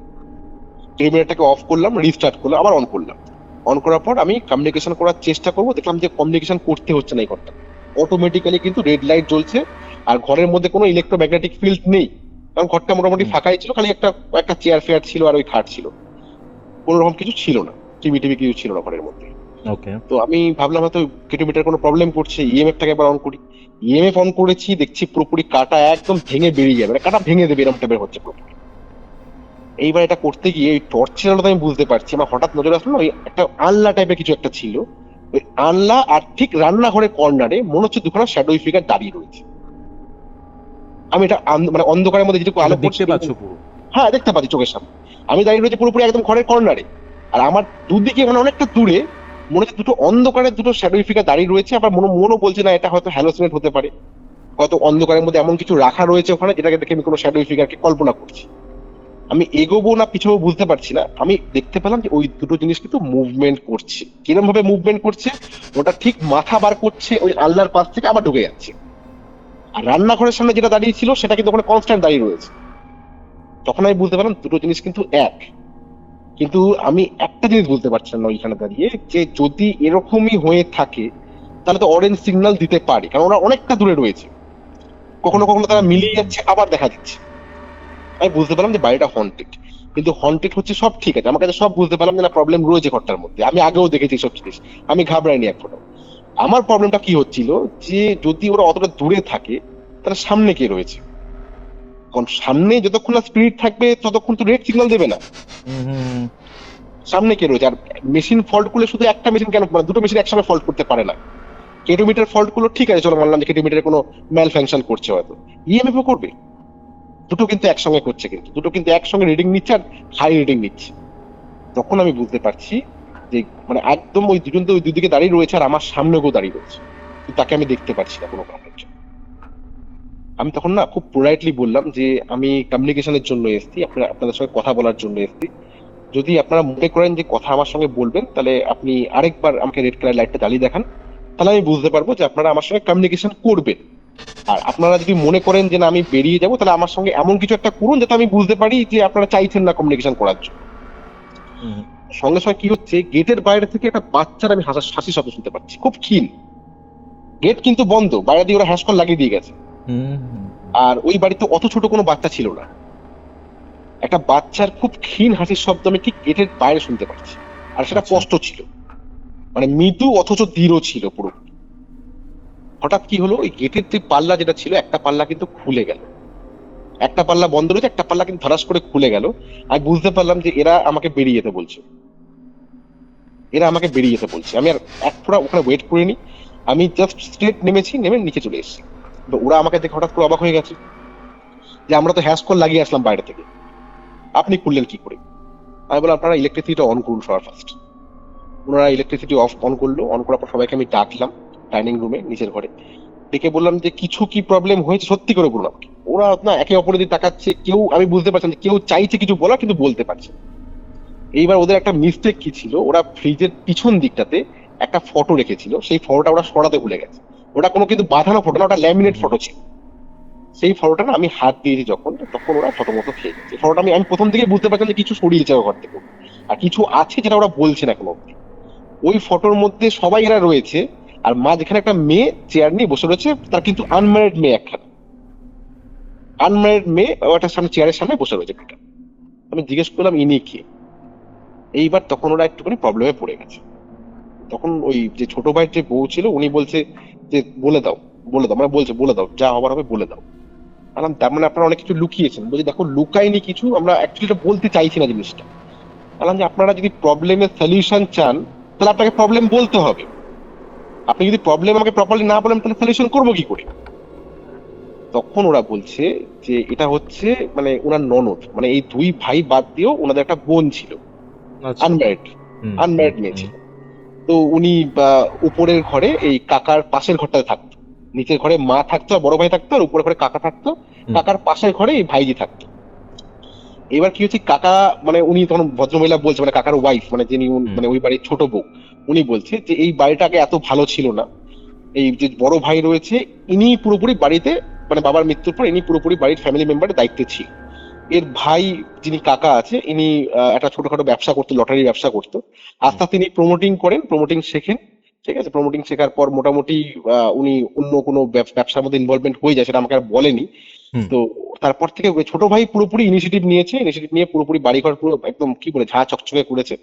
কেটোমিটারটাকে অফ করলাম, রিস্টার্ট করলাম, আবার অন করলাম। অন করার পর আমি কমিউনিকেশন করার চেষ্টা করবো, দেখলাম যে কমিউনিকেশন করতে হচ্ছে না এই ঘরটা, অটোমেটিক্যালি কিন্তু রেড লাইট জ্বলছে, আর ঘরের মধ্যে কোনো ইলেকট্রোম্যাগনেটিক ফিল্ড নেই, কারণ ঘরটা মোটামুটি ফাঁকাই ছিল, খালি একটা চেয়ার ফেয়ার ছিল আর ওই খাট ছিল, কোনো রকম কিছু ছিল না, টিভি টিভি কিছু ছিল না ঘরের মধ্যে। তো আমি ভাবলাম হয়তো কেটোমিটার কোনো প্রবলেম করছে, ইএমএফটাকে একবার অন করি। ইএমএফ অন করেছি, দেখছি পুরোপুরি কাটা একদম ভেঙে বেরিয়ে যাবে, কাটা ভেঙে দেবে এরকম টাইপের হচ্ছে পুরোপুরি। এইবার এটা করতে গিয়ে ওই টর্চের আলোতে আমি বুঝতে পারছি, আমার হঠাৎ নজরে আসলো ওই একটা আনলা টাইপের কিছু একটা ছিল, ওই আনলা আর ঠিক রান্নাঘরের কর্নারে মনে হচ্ছে দুখানা শ্যাডোই ফিগার দাঁড়িয়ে রয়েছে। আমি এটা মানে অন্ধকারের মধ্যে যেটুকু আলো দেখতে পাচ্ছ পুরো? হ্যাঁ দেখতে পাচ্ছি চোখের সামনে, আমি দাঁড়িয়ে রয়েছে পুরোপুরি একদম ঘরের কর্নারে, আর আমার দুদিকে মানে অনেকটা দূরে মনে হচ্ছে দুটো অন্ধকারের দুটো শ্যাডোই ফিগার দাঁড়িয়ে রয়েছে। আবার মনও বলছে না এটা হয়তো হ্যালোসিনেট হতে পারে, হয়তো অন্ধকারের মধ্যে এমন কিছু রাখা রয়েছে ওখানে যেটাকে দেখে আমি কোনো শ্যাডোই ফিগারকে কল্পনা করছি। আমি এগোবো না পিছবো বুঝতে পারছি না, আমি দেখতে পেলাম যে ওই দুটো জিনিস কিন্তু মুভমেন্ট করছে। কিরম ভাবে মুভমেন্ট করছে, ওটা ঠিক মাথা বার করছে ওই আল্লাহর পাশ থেকে আবার ঢুকে যাচ্ছে, আর রান্নাঘরের সামনে যেটা দাঁড়িয়ে ছিল সেটা কিন্তু ওখানে কনস্ট্যান্ট দাঁড়িয়ে রয়েছে। তখন আমি বুঝতে পারলাম দুটো জিনিস কিন্তু এক। কিন্তু আমি একটা জিনিস বুঝতে পারছিলাম না ওইখানে দাঁড়িয়ে, যে যদি এরকমই হয়ে থাকে তাহলে তো অরেঞ্জ সিগন্যাল দিতে পারে, কারণ ওরা অনেকটা দূরে রয়েছে, কখনো কখনো তারা মিলিয়ে যাচ্ছে আবার দেখা যাচ্ছে। আমি বুঝতে পারলাম যে বাড়িটা হন্টেড, কিন্তু হন্টেড হচ্ছে সব ঠিক আছে, আমার কাছে সব বুঝতে পারলাম যে না প্রবলেম রয়েছে ঘরটার মধ্যে, আমি আগেও দেখেছি সব জিনিস, আমি ঘাবড়াইনি এক ফোঁটাও। আমার প্রবলেমটা কি হচ্ছিল, যে যদি ওরা অতটা দূরে থাকে তাহলে সামনে কে রয়েছে, কারণ সামনে যতক্ষণ না স্পিরিট থাকবে ততক্ষণ তো রেড সিগন্যাল দেবে না। সামনে কে রয়েছে, আর মেশিন ফল্ট করলে শুধু একটা মেশিন কেন, মানে দুটো মেশিন একসঙ্গে ফল্ট করতে পারে না। কেটোমিটার ফল্ট করলো ঠিক আছে, চলো মানলাম যে কেটোমিটারে কোনো ম্যাল ফাংশন করছে, হয়তো ইএমএফও করবে, দুটো কিন্তু একসঙ্গে করছে, কিন্তু দুটো কিন্তু একসঙ্গে রিডিং নিচ্ছে আর হাই রিডিং নিচ্ছে। তখন আমি বুঝতে পারছি যে মানে একদম ওই দুজন তো ওই দুদিকে দাঁড়িয়ে রয়েছে আর আমার সামনে কেউ দাঁড়িয়ে রয়েছে, তাকে আমি দেখতে পাচ্ছি না কোনো কারণের জন্য। আমি তখন না খুব পোলাইটলি বললাম যে আমি কমিউনিকেশনের জন্য এসেছি, আপনাদের সঙ্গে কথা বলার জন্য এসেছি, যদি আপনারা মনে করেন যে কথা আমার সঙ্গে বলবেন তাহলে আপনি আরেকবার আমাকে রেড কালার লাইটটা জ্বালিয়ে দেখান, তাহলে আমি বুঝতে পারবো যে আপনারা আমার সঙ্গে কমিউনিকেশন করবেন। আর আপনারা যদি মনে করেন যে না আমি বেরিয়ে যাবো, তাহলে আমার সঙ্গে এমন কিছু একটা করুন যাতে আমি বুঝতে পারি যে আপনারা চাইছেন না কমিউনিকেশন করার জন্য। সঙ্গে সঙ্গে কি হচ্ছে, গেটের বাইরে থেকে একটা বাচ্চার আমি হাসি শব্দ শুনতে পাচ্ছি, খুব ক্ষীণ। গেট কিন্তু বন্ধ, বাইরে দিয়ে ওরা হ্যাসকল লাগিয়ে দিয়ে গেছে, আর ওই বাড়িতে অত ছোট কোনো বাচ্চা ছিল না। একটা বাচ্চার খুব ক্ষীণ হাসির শব্দ আমি ঠিক গেটের বাইরে শুনতে পাচ্ছি, আর সেটা স্পষ্ট ছিল, মানে মৃদু অথচ দৃঢ় ছিল পুরো। হঠাৎ কি হলো, ওই গেটের যে পাল্লা যেটা ছিল একটা পাল্লা কিন্তু খুলে গেল, একটা পাল্লা বন্ধ রয়েছে, একটা পাল্লা কিন্তু ধরাস করে খুলে গেল। আমি বুঝতে পারলাম যে এরা আমাকে বেরিয়ে যেতে বলছে, এরা আমাকে বেরিয়ে যেতে বলছে। আমি আর এক ফোঁটা ওখানে ওয়েট করিনি, আমি জাস্ট স্ট্রেট নেমেছি, নেমে নিচে চলে এসেছি। তো ওরা আমাকে দেখে হঠাৎ করে অবাক হয়ে গেছে যে আমরা তো হ্যাসকল লাগিয়ে আসলাম বাইরে থেকে, আপনি খুললেন কি করে? আমি বললাম আপনারা ইলেকট্রিসিটিটা অন করুন সবার ফার্স্ট। ওনারা ইলেকট্রিসিটি অন করলো, অন করার পর সবাইকে আমি ডাকলাম ডাইনিং রুমে নিচের ঘরে, ডেকে বললাম যে কিছু কি প্রবলেম হয়েছে সত্যি করে বলুন আমাকে। ওরা না একে অপরের দিকে তাকাচ্ছে, কেউ আমি বুঝতে পারছিলাম যে কেউ চাইছে কিছু বলা কিন্তু বলতে পারছে। এইবার ওদের একটা মিস্টেক কি ছিল, ওরা ফ্রিজের পিছন দিকটাতে একটা ফটো রেখেছিল, সেই ফটোটা ওরা সরাতে ভুলে গেছে। ওটা কোনো কিন্তু বাঁধানো ফটো না, ওটা ল্যামিনেট ফটো ছিল। সেই ফটোটা না আমি হাত দিয়েছি যখন, তখন ওরা থতমত খেয়ে গেছে। ফটোটা আমি আমি প্রথম থেকে বুঝতে পারছিলাম যে কিছু সরিয়েছে ঘর থেকে, আর কিছু আছে যেটা ওরা বলছে না এখন অব্দি। ওই ফটোর মধ্যে সবাই এরা রয়েছে, আর মাঝখানে একটা মেয়ে চেয়ার নিয়ে বসে রয়েছে, তার কিন্তু আনম্যারিড মেয়ে, একখানা আনম্যারিড মেয়ে ওটার সামনে, চেয়ারের সামনে বসে রয়েছে মেয়েটা। আমি জিজ্ঞেস করলাম ইনি কে। এইবার তখন ওরা একটুখানি প্রবলেমে পড়ে গেছে। তখন ওই যে ছোট ভাইয়ের যে বউ ছিল উনি বলছে যে বলে দাও, বলে দাও, মানে বলছে বলে দাও, যা হবার হবে বলে দাও। বললাম তার মানে আপনারা অনেক কিছু লুকিয়েছেন। বলছি দেখো লুকাইনি কিছু, আমরা অ্যাকচুয়ালি এটা বলতে চাইছি না জিনিসটা। বললাম যে আপনারা যদি প্রবলেমের সলিউশন চান তাহলে আপনাকে প্রবলেম বলতে হবে। আপনি যদি প্রবলেম আমাকে প্রপারলি না বলেন তাহলে সলিউশন করবো কি করে? তখন ওরা বলছে যে এটা হচ্ছে মানে ওনার ননদ, মানে এই দুই ভাই বাদ দিয়েও ওনাদের একটা বোন ছিল, আনম্যারিড, আনম্যারিড মেয়ে ছিল। তো উনি উপরের ঘরে এই কাকার পাশের ঘরটাতে থাকতো, নিচের ঘরে মা থাকতো আর বড় ভাই থাকতো, আর উপরের ঘরে কাকা থাকতো, কাকার পাশের ঘরে এই ভাইজি থাকতো। এবার কি হচ্ছে, কাকা মানে উনি তখন ভদ্রমহিলা বলছে, মানে কাকার ওয়াইফ, মানে যিনি মানে ওই বাড়ির ছোট বউ, উনি বলছে যে এই বাড়িটাকে এত ভালো ছিল না, এই যে বড় ভাই রয়েছে ইনি পুরোপুরি বাড়িতে, মানে বাবার মৃত্যুর পর ইনি পুরোপুরি বাড়ির ফ্যামিলি মেম্বারের দায়িত্বে ছিল। এর ভাই যিনি কাকা আছে ইনি একটা ছোটখাটো ব্যবসা করতো, লটারি ব্যবসা করতো। আস্তে আস্তে তিনি প্রমোটিং করেন, প্রমোটিং শেখেন, ঠিক আছে। প্রমোটিং শেখার পর মোটামুটি উনি অন্য কোনো ব্যবসার মধ্যে ইনভলভমেন্ট হয়ে যায়, সেটা আমাকে আর বলেনি। তো তারপর থেকে ওই ছোট ভাই পুরোপুরি ইনিশিয়েটিভ নিয়েছে, ইনিশিয়েটিভ নিয়ে পুরোপুরি বাড়িঘর পুরো একদম কি বলে ঝাঁ চকচকে করেছে,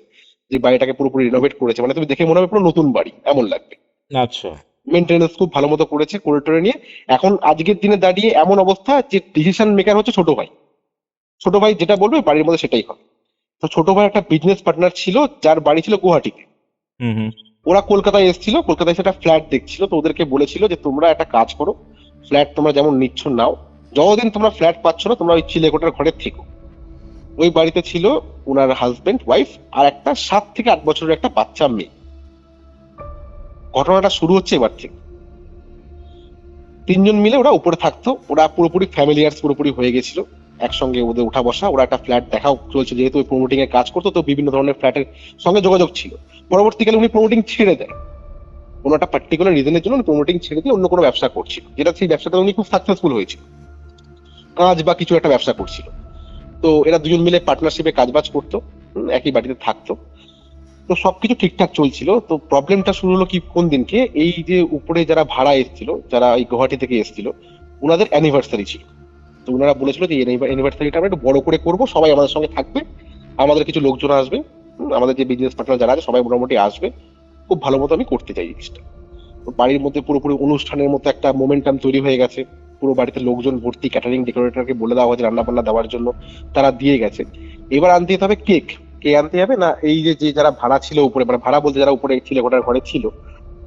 যে বাড়িটাকে পুরোপুরি রিনোভেট করেছে, মানে তুমি দেখে মনে হবে পুরো নতুন বাড়ি এমন লাগবে। আচ্ছা। মেনটেনেন্স খুব ভালো মতো করেছে, করে টরে নিয়ে এখন আজকের দিনে দাঁড়িয়ে এমন অবস্থা যে ডিসিশন মেকার হচ্ছে ছোট ভাই। ছোট ভাই যেটা বলবে বাড়ির মধ্যে সেটাই হবে। তো ছোট ভাই একটা বিজনেস পার্টনার ছিল যার বাড়ি ছিল গুয়াহাটিতে। ওরা কলকাতায় এসেছিল, কলকাতায় সেটা ফ্ল্যাট দেখছিল। তো ওদেরকে বলেছিল যে তোমরা একটা কাজ করো, ফ্ল্যাট তোমরা যেমন নিচ্ছ নাও, যতদিন তোমরা ফ্ল্যাট পাচ্ছ না তোমরা ওই চিলেকোটার ঘরে থেকো। ওই বাড়িতে ছিল ওনার হাজবেন্ড, ওয়াইফ, আর একটা 7 থেকে 8 বছরের একটা বাচ্চা মেয়ে। ঘটনাটা শুরু হচ্ছে এবার থেকে। তিনজন মিলে ওরা উপরে থাকতো, ওরা পুরোপুরি ফ্যামিলিয়ার্স পুরোপুরি হয়ে গেছিল, একসঙ্গে ওদের উঠা বসা। ওরা একটা ফ্ল্যাট দেখাও চলছে, যেহেতু ওই প্রমোটিং এর কাজ করতো তো বিভিন্ন ধরনের ফ্ল্যাটের সঙ্গে যোগাযোগ ছিল। পরবর্তীকালে উনি প্রমোটিং ছেড়ে দেয়, কোনো একটা পার্টিকুলার রিজনের জন্য উনি প্রমোটিং ছেড়ে দিয়ে অন্য কোনো ব্যবসা করছিল, যেটা সেই ব্যবসাটা উনি খুব সাকসেসফুল হয়েছিল, কাজ বা কিছু একটা ব্যবসা করছিল। তো এরা দুজন মিলে পার্টনারশিপে কাজবাজ করতো, একই বাড়িতে থাকতো। তো সবকিছু ঠিকঠাক চলছিল। তো প্রবলেমটা শুরু হলো কি কোন দিনকে, এই যে উপরে যারা ভাড়া এসেছিল, যারা এই গুয়াহাটি থেকে এসেছিল, ওনাদের অ্যানিভার্সারি ছিল। তো ওনারা বলেছিল যে অ্যানিভার্সারিটা আমরা একটু বড় করে করব, সবাই আমাদের সঙ্গে থাকবে, আমাদের কিছু লোকজন আসবে, আমাদের যে বিজনেস পার্টনার যারা আছে সবাই মোটামুটি আসবে, খুব ভালো মতো আমি করতে চাই জিনিসটা। তো বাড়ির মধ্যে পুরোপুরি অনুষ্ঠানের মতো একটা মোমেন্টাম তৈরি হয়ে গেছে, পুরো বাড়িতে লোকজন ভর্তি, ক্যাটারিং ডেকোরেটরকে বলে দেওয়া হয়েছে রান্না বান্না দেওয়ার জন্য, তারা দিয়ে গেছে। এবার আনতে যেতে হবে কেক। কে আনতে যাবে না, এই যে যে যারা ভাড়া ছিল উপরে, মানে ভাড়া বলতে যারা উপরে চিলেকোঠার ঘরে ছিল,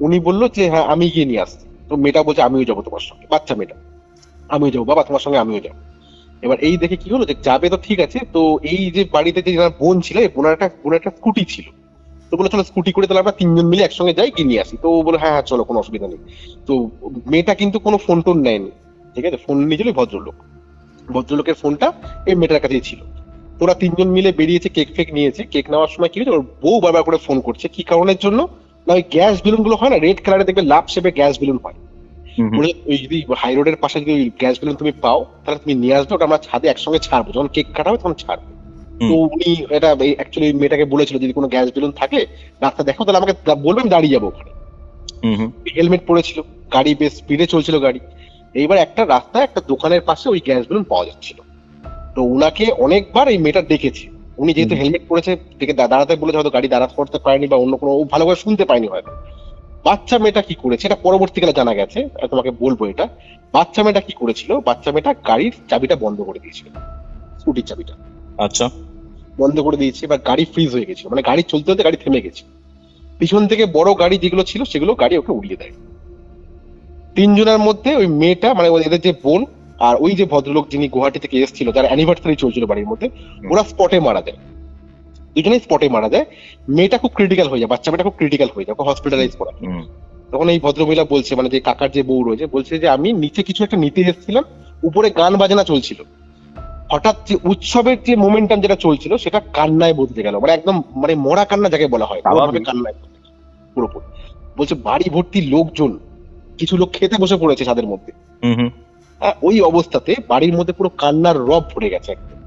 উনি বললো যে হ্যাঁ আমি গিয়ে নিয়ে আসছি। তো মেয়েটা বলছে আমিও যাবো তোমার সঙ্গে, বাচ্চা মেয়েটা, আমিও যাবো বাবা তোমার সঙ্গে, আমিও যাবো। এবার এই দেখে কি হলো যে যাবে তো ঠিক আছে, তো এই যে বাড়িতে যে যার বোন ছিল, এই বোনের একটা স্কুটি ছিল। তো বলে চলো স্কুটি করে তাহলে আমরা তিনজন মিলে একসঙ্গে যাই, গিয়ে নিয়ে আসি। তো ও বলে হ্যাঁ হ্যাঁ চলো, কোনো অসুবিধা নেই। তো মেয়েটা কিন্তু কোনো ফোন টোন নেয়নি, ঠিক আছে, ফোন নিয়েছিল ভদ্রলোক, ভদ্রলোকের ফোনটা এই মেয়েটার কাছেই ছিল। তো ওরা তিনজন মিলে বেরিয়েছে, কেক ফেক নিয়েছে। কেক নেওয়ার সময় কি হয়েছে, ওর বউ বারবার করে ফোন করছে, কি কারণের জন্য না, ওই গ্যাস বেলুন গুলো হয় না রেড কালারে, দেখবে লাভ শেপে গ্যাস বেলুন হয়, বলে ওই যদি হাই রোডের পাশে যদি ওই গ্যাস বেলুন তুমি পাও তাহলে তুমি নিয়ে আসবে, ওটা আমরা ছাদে একসঙ্গে ছাড়বো, যখন কেক কাটা হবে তখন ছাড়বো। তো উনি এটা অ্যাকচুয়ালি মেয়েটাকে বলেছিল যদি কোনো গ্যাস বেলুন থাকে রাস্তা দেখো তাহলে আমাকে বলবে, আমি দাঁড়িয়ে যাবো ওখানে। হেলমেট পরেছিল, গাড়ি বেশ স্পিডে চলছিল গাড়ি। এইবার একটা রাস্তায় একটা দোকানের পাশে ওই গ্যাস বেলুন পাওয়া যাচ্ছিল। তো উনাকে অনেকবার এই মেয়েটা ডেকেছে, উনি যেহেতু হেলমেট পরেছে ডেকে দাঁড়াতে বলেছে, হয়তো গাড়ি দাঁড়াতে করতে পারেনি বা অন্য কোনো, ও ভালো করে শুনতে পায়নি হয়তো। বাচ্চা মেয়েটা কি করেছে এটা পরবর্তীকালে জানা গেছে, তোমাকে বলবো এটা। বাচ্চা মেয়েটা কি করেছিল, বাচ্চা মেয়েটা গাড়ির চাবিটা বন্ধ করে দিয়েছিল, স্কুটির চাবিটা আচ্ছা। বন্ধ করে দিয়েছে। এবার গাড়ি ফ্রিজ হয়ে গেছে, মানে গাড়ি চলতে চলতে গাড়ি থেমে গেছে। পিছন থেকে বড় গাড়ি যেগুলো ছিল সেগুলো গাড়ি ওকে উড়িয়ে দেয়। তিনজনের মধ্যে ওই মেয়েটা, মানে এদের যে বোন আর ওই যে ভদ্রলোক যিনি গুয়াহাটি থেকে এসেছিল, যার অ্যানিভার্সারি চলছিল বাড়ির মধ্যে, ওরা স্পটে মারা যায়, দুজনেই স্পটে মারা যায়। মেয়েটা খুব ক্রিটিক্যাল হয়ে যায়, বাচ্চা মেয়েটা খুব ক্রিটিক্যাল হয়ে যায়, ওকে হসপিটালাইজ করা। তখন এই ভদ্রমহিলা বলছে, মানে যে কাকার যে বউ রয়েছে, বলছে যে আমি নিচে কিছু একটা নিতে এসেছিলাম, উপরে গান বাজনা চলছিল, হঠাৎ যে উৎসবের যে মোমেন্টাম যেটা চলছিল সেটা কান্নায় বদলে গেল, মানে একদম মানে মরা কান্না যাকে বলা হয়, ওভাবে কান্নায় পুরোপুরি। বলছে বাড়ি ভর্তি লোকজন, কিছু লোক খেতে বসে পড়েছে ছাদের মধ্যে। ওই অবস্থাতে বাড়ির মধ্যে পুরো কান্নার রব ভরে গেছে একদম,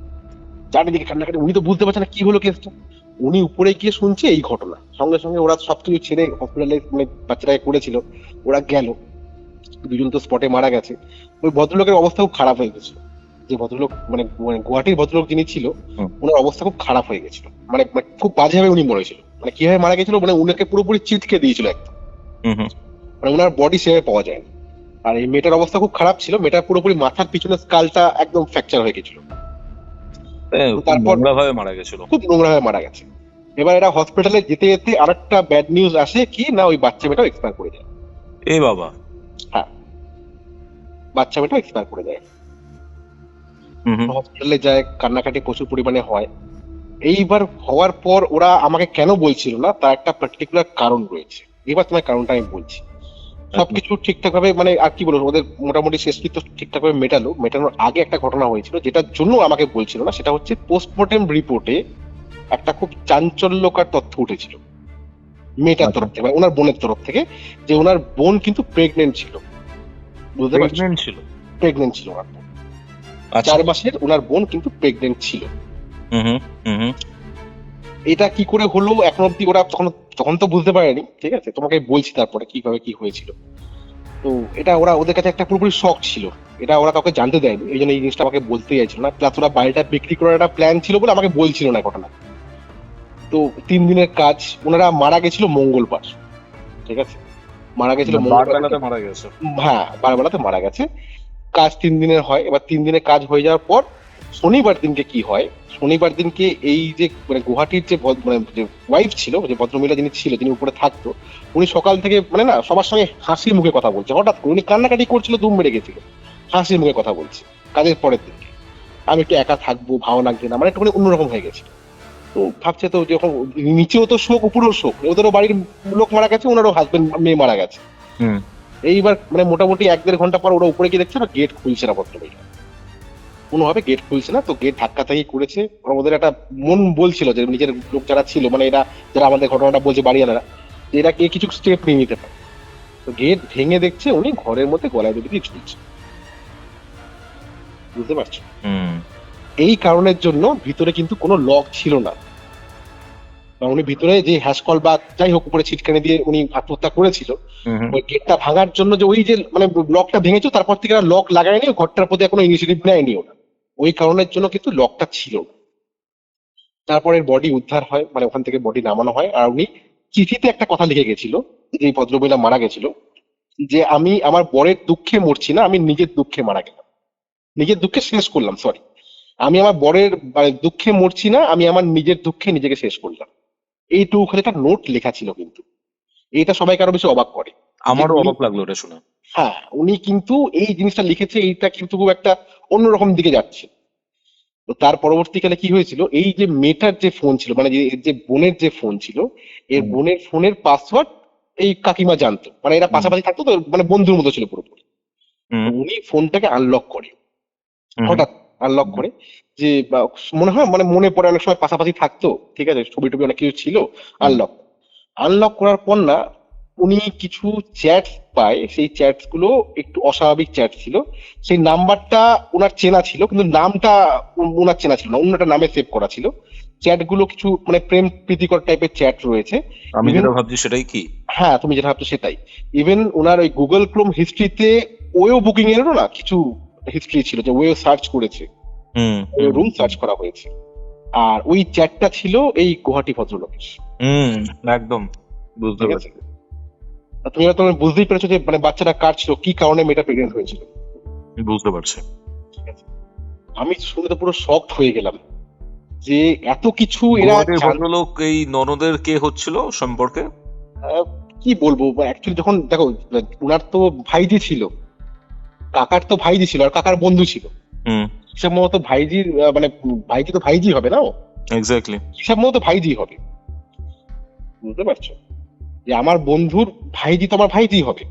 চারিদিকে কান্নাকাটি। উনি তো বুঝতে পারছে না কি হলো কেসটা। উনি উপরে গিয়ে শুনছে এই ঘটনা, সঙ্গে সঙ্গে ওরা সবকিছু ছেড়ে হসপিটালে, মানে বাচ্চাটাকে করেছিল, ওরা গেল। দুজন তো স্পটে মারা গেছে। ওই ভদ্রলোকের অবস্থা খুব খারাপ হয়ে গেছিল, যে ভদ্রলোক মানে মানে গুয়াহাটির ভদ্রলোক যিনি ছিল, ওনার অবস্থা খুব খারাপ হয়ে গেছিল, মানে মানে খুব বাজেভাবে উনি মরেছিল। মানে কিভাবে মারা গেছিল, মানে উনাকে পুরোপুরি চিটকে দিয়েছিল একদম, মানে ওনার বডি সেভাবে পাওয়া যায় না। আর এই মেয়েটার অবস্থা খুব খারাপ ছিল, মেয়েটার পুরোপুরি মাথার পিছনে স্কালটা একদম ফ্র্যাকচার হয়ে গেছিল, তারপর নোংরা ভাবে মারা গেছিল। খুব নোংরা ভাবে মারা গেছে। এবার এরা হসপিটালে যেতে যেতে আরেকটা ব্যাড নিউজ আসে, কি না ওই বাচ্চা মেয়েটাও এক্সপায়ার করে যায়। এ বাবা। হ্যাঁ, বাচ্চা মেয়েটাও এক্সপায়ার করে যায়। হসপিটালে যায়, কান্নাকাটি প্রচুর পরিমাণে হয়। এইবার হওয়ার পর ওরা আমাকে কেন বলছিল না, তার একটা পার্টিকুলার কারণ রয়েছে। এবার তোমার কারণটা আমি বলছি। সবকিছু ঠিকঠাক ভাবে, মানে আর কি বলবো, ওদের মোটামুটি শেষকৃত্য ঠিকঠাক ভাবে মেটানোর আগে একটা ঘটনা হয়েছিল, যেটার জন্য আমাকে বলছিল না। সেটা হচ্ছে পোস্টমর্টেম রিপোর্টে একটা খুব চাঞ্চল্যকর তথ্য উঠেছিল মেয়েটার তরফ থেকে, মানে ওনার বোনের তরফ থেকে, যে ওনার বোন কিন্তু প্রেগনেন্ট ছিল। বুঝতে পারছেন? প্রেগনেন্ট ছিল ওনার বোন, 4 মাসের ওনার বোন কিন্তু প্রেগনেন্ট ছিল। এটা কি করে হলো এখন অব্দি ওরা তখন তো বুঝতে পারেনি, ঠিক আছে, তোমাকে বলছি তারপরে কিভাবে কি হয়েছিল। তো এটা ওদের কাছে একটা পুরোপুরি শক ছিল, এটা ওরা কাউকে জানতে দেয়নি, এই জন্য এই জিনিসটা আমাকে বলতে চাইছিল না। প্লাস ওরা বাড়িটা বিক্রি করার একটা প্ল্যান ছিল বলে আমাকে বলছিল না ঘটনা। তো 3 দিনের কাজ, ওনারা মারা গেছিল মঙ্গলবার, ঠিক আছে, মারা গেছিল মঙ্গলবার, মারা গেছে। হ্যাঁ, বারবেলাতে মারা গেছে। কাজ 3 দিনের হয়। এবার 3 দিনের কাজ হয়ে যাওয়ার পর শনিবার দিনকে কি হয়, শনিবার দিনকে এই যে মানে গুয়াহাটির যে মানে যে ওয়াইফ ছিল, যে ভদ্রমহিলা যিনি ছিল, যিনি উপরে থাকতো, উনি সকাল থেকে মানে না সবার সঙ্গে হাসি মুখে কথা বলছে। হঠাৎ করে উনি কান্নাকাটি করছিল, দুম মেরে গেছিল, হাসি মুখে কথা বলছে কাজের পরের দিনকে। আমি একটু একা থাকবো, ভালো লাগছে না, মানে একটু অন্যরকম হয়ে গেছে। তো ভাবছে তো যখন নিচেও তো শোক, উপরেও শোক, ওদেরও বাড়ির লোক মারা গেছে, ওনারও হাজবেন্ড মেয়ে মারা গেছে। এইবার মানে মোটামুটি 1-1.5 ঘন্টা পর ওরা উপরে গিয়ে দেখছে না গেট খুলছে না ভদ্রমহিলা, কোনোভাবে গেট খুলছে না। তো গেট ধাক্কা থেকে করেছে। ওদের একটা মন বলছিল যে নিজের লোক যারা ছিল, মানে এরা যারা আমাদের ঘটনাটা বলছে বাড়িওয়ালারা, যে এরা কে কিছু স্টেপ নিয়ে নিতে পারে। তো গেট ভেঙে দেখছে উনি ঘরের মধ্যে গলায় দড়ি দিয়ে ঝুলছে। বুঝতে পারছো? এই কারণের জন্য ভিতরে কিন্তু কোনো লক ছিল না। উনি ভিতরে যে হ্যাশকল বা যাই হোক উপরে ছিটকানি দিয়ে উনি আত্মহত্যা করেছিল, ওই গেটটা ভাঙার জন্য যে ওই যে মানে লকটা ভেঙেছে, তারপর থেকে লক লাগায়নি, ঘরটার প্রতি কোনো ইনিশিয়েটিভ নেয়নি ওরা। ওই কারণের জন্য কিন্তু লকটা ছিল না। তারপরে বডি উদ্ধার হয়, মানে ওখান থেকে বডি নামানো হয়। আর উনি চিঠিতে একটা কথা লিখে গেছিল, যে ভদ্রমহিলা মারা গেছিল, যে আমি আমার বরের দুঃখে মরছি না, আমি নিজের দুঃখে মারা গেলাম, নিজের দুঃখে শেষ করলাম, সরি, আমি আমার বরের দুঃখে মরছি না, আমি আমার নিজের দুঃখে নিজেকে শেষ করলাম। এইটুকু খালি একটা নোট লেখা ছিল। কিন্তু এইটা সবাইকে আরো বেশি অবাক করে। আমারও অবাক লাগলো এটা শুনে। হ্যাঁ, উনি কিন্তু এই জিনিসটা লিখেছে, এইটা কিন্তু খুব একটা অন্যরকম দিকে যাচ্ছে। তো তার পরবর্তীকালে কি হয়েছিল, এই যে মেয়েটার যে ফোন ছিল, মানে যে বোনের যে ফোন ছিল, এর বোনের ফোনের পাসওয়ার্ড এই কাকিমা জানতো, মানে এরা পাশাপাশি থাকতো তো, মানে বন্ধুর মতো ছিল পুরোপুরি। উনি ফোনটাকে আনলক করে, হঠাৎ আনলক করে, যে মনে হয় মানে মনে পড়ে অনেক সময় পাশাপাশি থাকতো, ঠিক আছে, ছবি টবি অনেক কিছু ছিল। আনলক করার পর না উনি কিছু চ্যাট পায়, সেই চ্যাটস গুলো একটু অস্বাভাবিক চ্যাট ছিল। সেই নাম্বারটা ওনার চেনা ছিল, কিন্তু নামটা ওনার চেনা ছিল না, অন্য একটা নামে সেভ করা ছিল। চ্যাট গুলো কিছু মানে প্রেম প্রীতিকর টাইপের চ্যাট রয়েছে। আমি যেটা ভাবছি সেটাই কি? হ্যাঁ, তুমি যেটা ভাবছো সেটাই। ইভেন ওনার ওই গুগল ক্রোম হিস্ট্রিতে ওয়েও বুকিং এরও না কিছু হিস্ট্রি ছিল, যে ওয়েও সার্চ করেছে, রুম সার্চ করা হয়েছে। আর ওই চ্যাটটা ছিল এই গুয়াহাটি ভদ্রলোকের। একদম বুঝতে পেরেছি। তুমি বুঝতেই পেরেছো যে মানে বাচ্চাটা কার ছিল, কি কারণে মেয়েটা প্রেগনেন্ট হয়েছিল। বুঝতে পারছি। আমি শুনে তো পুরো শক হয়ে গেলাম যে এত কিছু এরা। ভদ্রলোক এই ননদের কে হচ্ছিল সম্পর্কে? কি বলবো, অ্যাকচুয়ালি যখন দেখো, উনার তো ভাইজি ছিল, কাকার তো ভাইজি ছিল, আর কাকার বন্ধু ছিল। হিসাব মতো ভাইজির মানে ভাইজি তো ভাইজি হবে না, এক্স্যাক্টলি হিসাব মতো ভাইজি হবে। বুঝতে পারছো, যে আমার বন্ধুর ভাইজি তো আমার ভাইজি হবে।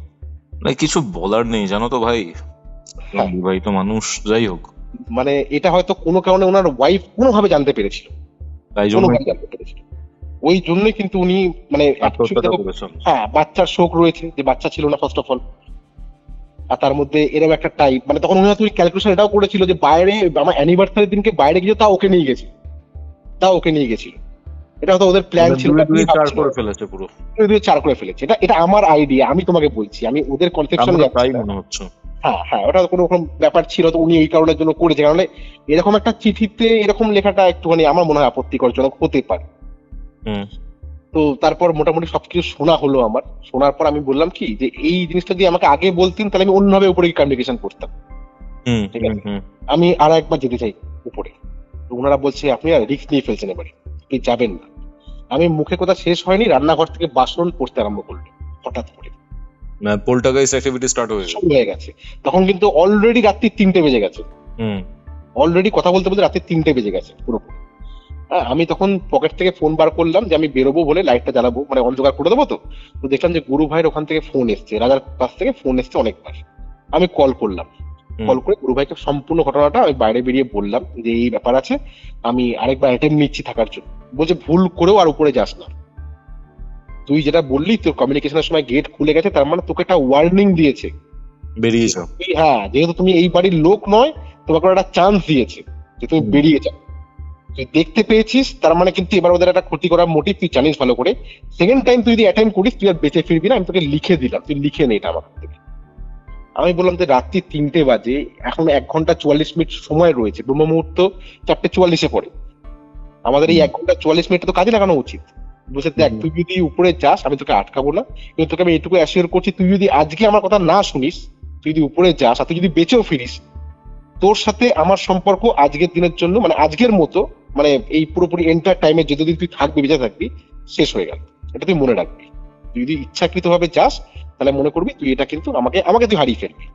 কিছু বলার নেই জানো তো ভাই, বিবাহিত মানুষ, যাই হোক, মানে এটা হয়তো কোনো কারণে ওনার ওয়াইফ কোনোভাবে জানতে পেরেছিল, তাই জন্য জানতে পেরেছিল। ওই জন্যই কিন্তু উনি মানে আত্মহত্যা করেছেন। হ্যাঁ, বাচ্চার শোক রয়েছে, যে বাচ্চা ছিল না ফার্স্ট অফ অল। আর তার মধ্যে এরকম একটা টাইপ, মানে তখন উনি হয়তো ক্যালকুলেশন এটাও করেছিল যে বাইরে আমার অ্যানিভার্সারির দিনকে বাইরে গিয়ে তাও ওকে নিয়ে গেছিল, এটা হয়তো ওদের প্ল্যান ছিল, দুই চার করে ফেলেছে পুরো, 4 করে ফেলেছে। এটা আমার আইডিয়া, আমি তোমাকে বলছি, আমি ওদের কনসেপশন আমার তাই মনে হচ্ছে। হ্যাঁ, ওটা কোনো রকম ব্যাপার ছিল, তো উনি এই কারণের জন্য করেছে, কারণ এরকম একটা চিঠিতে এরকম লেখাটা একটুখানি আমার মনে হয় আপত্তিকরজনক হতে পারে। তো তারপর মোটামুটি সবকিছু শোনা হলো আমার, শোনার পর আমি বললাম কি যে এই জিনিসটা যদি আমাকে আগে বলতেন তাহলে আমি অন্যভাবে উপরে কমিউনিকেশন করতাম, ঠিক আছে, আমি আর একবার যেতে চাই উপরে। তো ওনারা বলছে আপনি আর রিস্ক নিয়ে ফেলছেন, এবারে আপনি যাবেন না। আমি মুখে কথা শেষ হয়নি, রান্নাঘর থেকে বাসন পড়তে আরম্ভ করলো হঠাৎ করে, পোল্টারগাইস্ট অ্যাক্টিভিটি স্টার্ট হয়ে গেছে। তখন কিন্তু অলরেডি রাত্রি 3টে বেজে গেছে, অলরেডি কথা বলতে বলতে রাত্রি 3টে বেজে গেছে পুরোপুরি। হ্যাঁ, আমি তখন পকেট থেকে ফোন বার করলাম যে আমি বেরোবো বলে, লাইটটা জ্বালাবো, মানে অন্ধকার করে দেবো। তো দেখলাম যে গুরু ভাইয়ের ওখান থেকে ফোন এসছে, রাজার কাছ থেকে ফোন এসছে অনেকবার। আমি কল করলাম, কল করে গুরু ভাইকে সম্পূর্ণ ঘটনাটা আমি বাইরে বেরিয়ে বললাম যে এই ব্যাপার আছে, আমি আরেকবার অ্যাটেম্প নিচ্ছি থাকার জন্য। বলছে ভুল করেও আর উপরে যাস না, তুই যেটা বললি তোর কমিউনিকেশনের সময় গেট খুলে গেছে, তার মানে তোকে একটা ওয়ার্নিং দিয়েছে, বেরিয়ে যাও। হ্যাঁ, যেহেতু তুমি এই বাড়ির লোক নয়, তোমাকে একটা চান্স দিয়েছে যে তুমি বেরিয়ে যাও। তুই দেখতে পেয়েছিস, তার মানে কিন্তু এবার ওদের একটা ক্ষতি করার মোটিভ তুই জানিস ভালো করে। সেকেন্ড টাইম তুই যদি অ্যাটেম্প করিস তুই আর বেঁচে ফিরবি না, আমি তোকে লিখে দিলাম, তুই লিখে নে এটা আমার থেকে। আমি বললাম যে রাত্রি 3টে বাজে, এখন 1 ঘন্টা 44 মিনিট সময় রয়েছে, ব্রহ্ম মুহূর্ত 4:44 পড়ে, আমাদের এই 1 ঘন্টা 44 মিনিট তো কাজে লাগানো উচিত। বুঝে দেখ, তুই যদি উপরে যাস আমি তোকে আটকাবো না, কিন্তু তোকে আমি এইটুকু অ্যাসিওর করছি, তুই যদি আজকে আমার কথা না শুনিস, তুই যদি উপরে যাস আর তুই যদি বেঁচেও ফিরিস, তোর সাথে আমার সম্পর্ক আজকের দিনের জন্য, মানে আজকের মতো, মানে এই পুরোপুরি এন্টার টাইমে যতদিন তুই থাকবি, বেঁচে থাকবি, শেষ হয়ে গেল। এটা তুই মনে রাখবি, তুই যদি ইচ্ছাকৃত ভাবে যাস তাহলে মনে করবি তুই এটা কিন্তু আমাকে তুই হারিয়ে ফেলবি,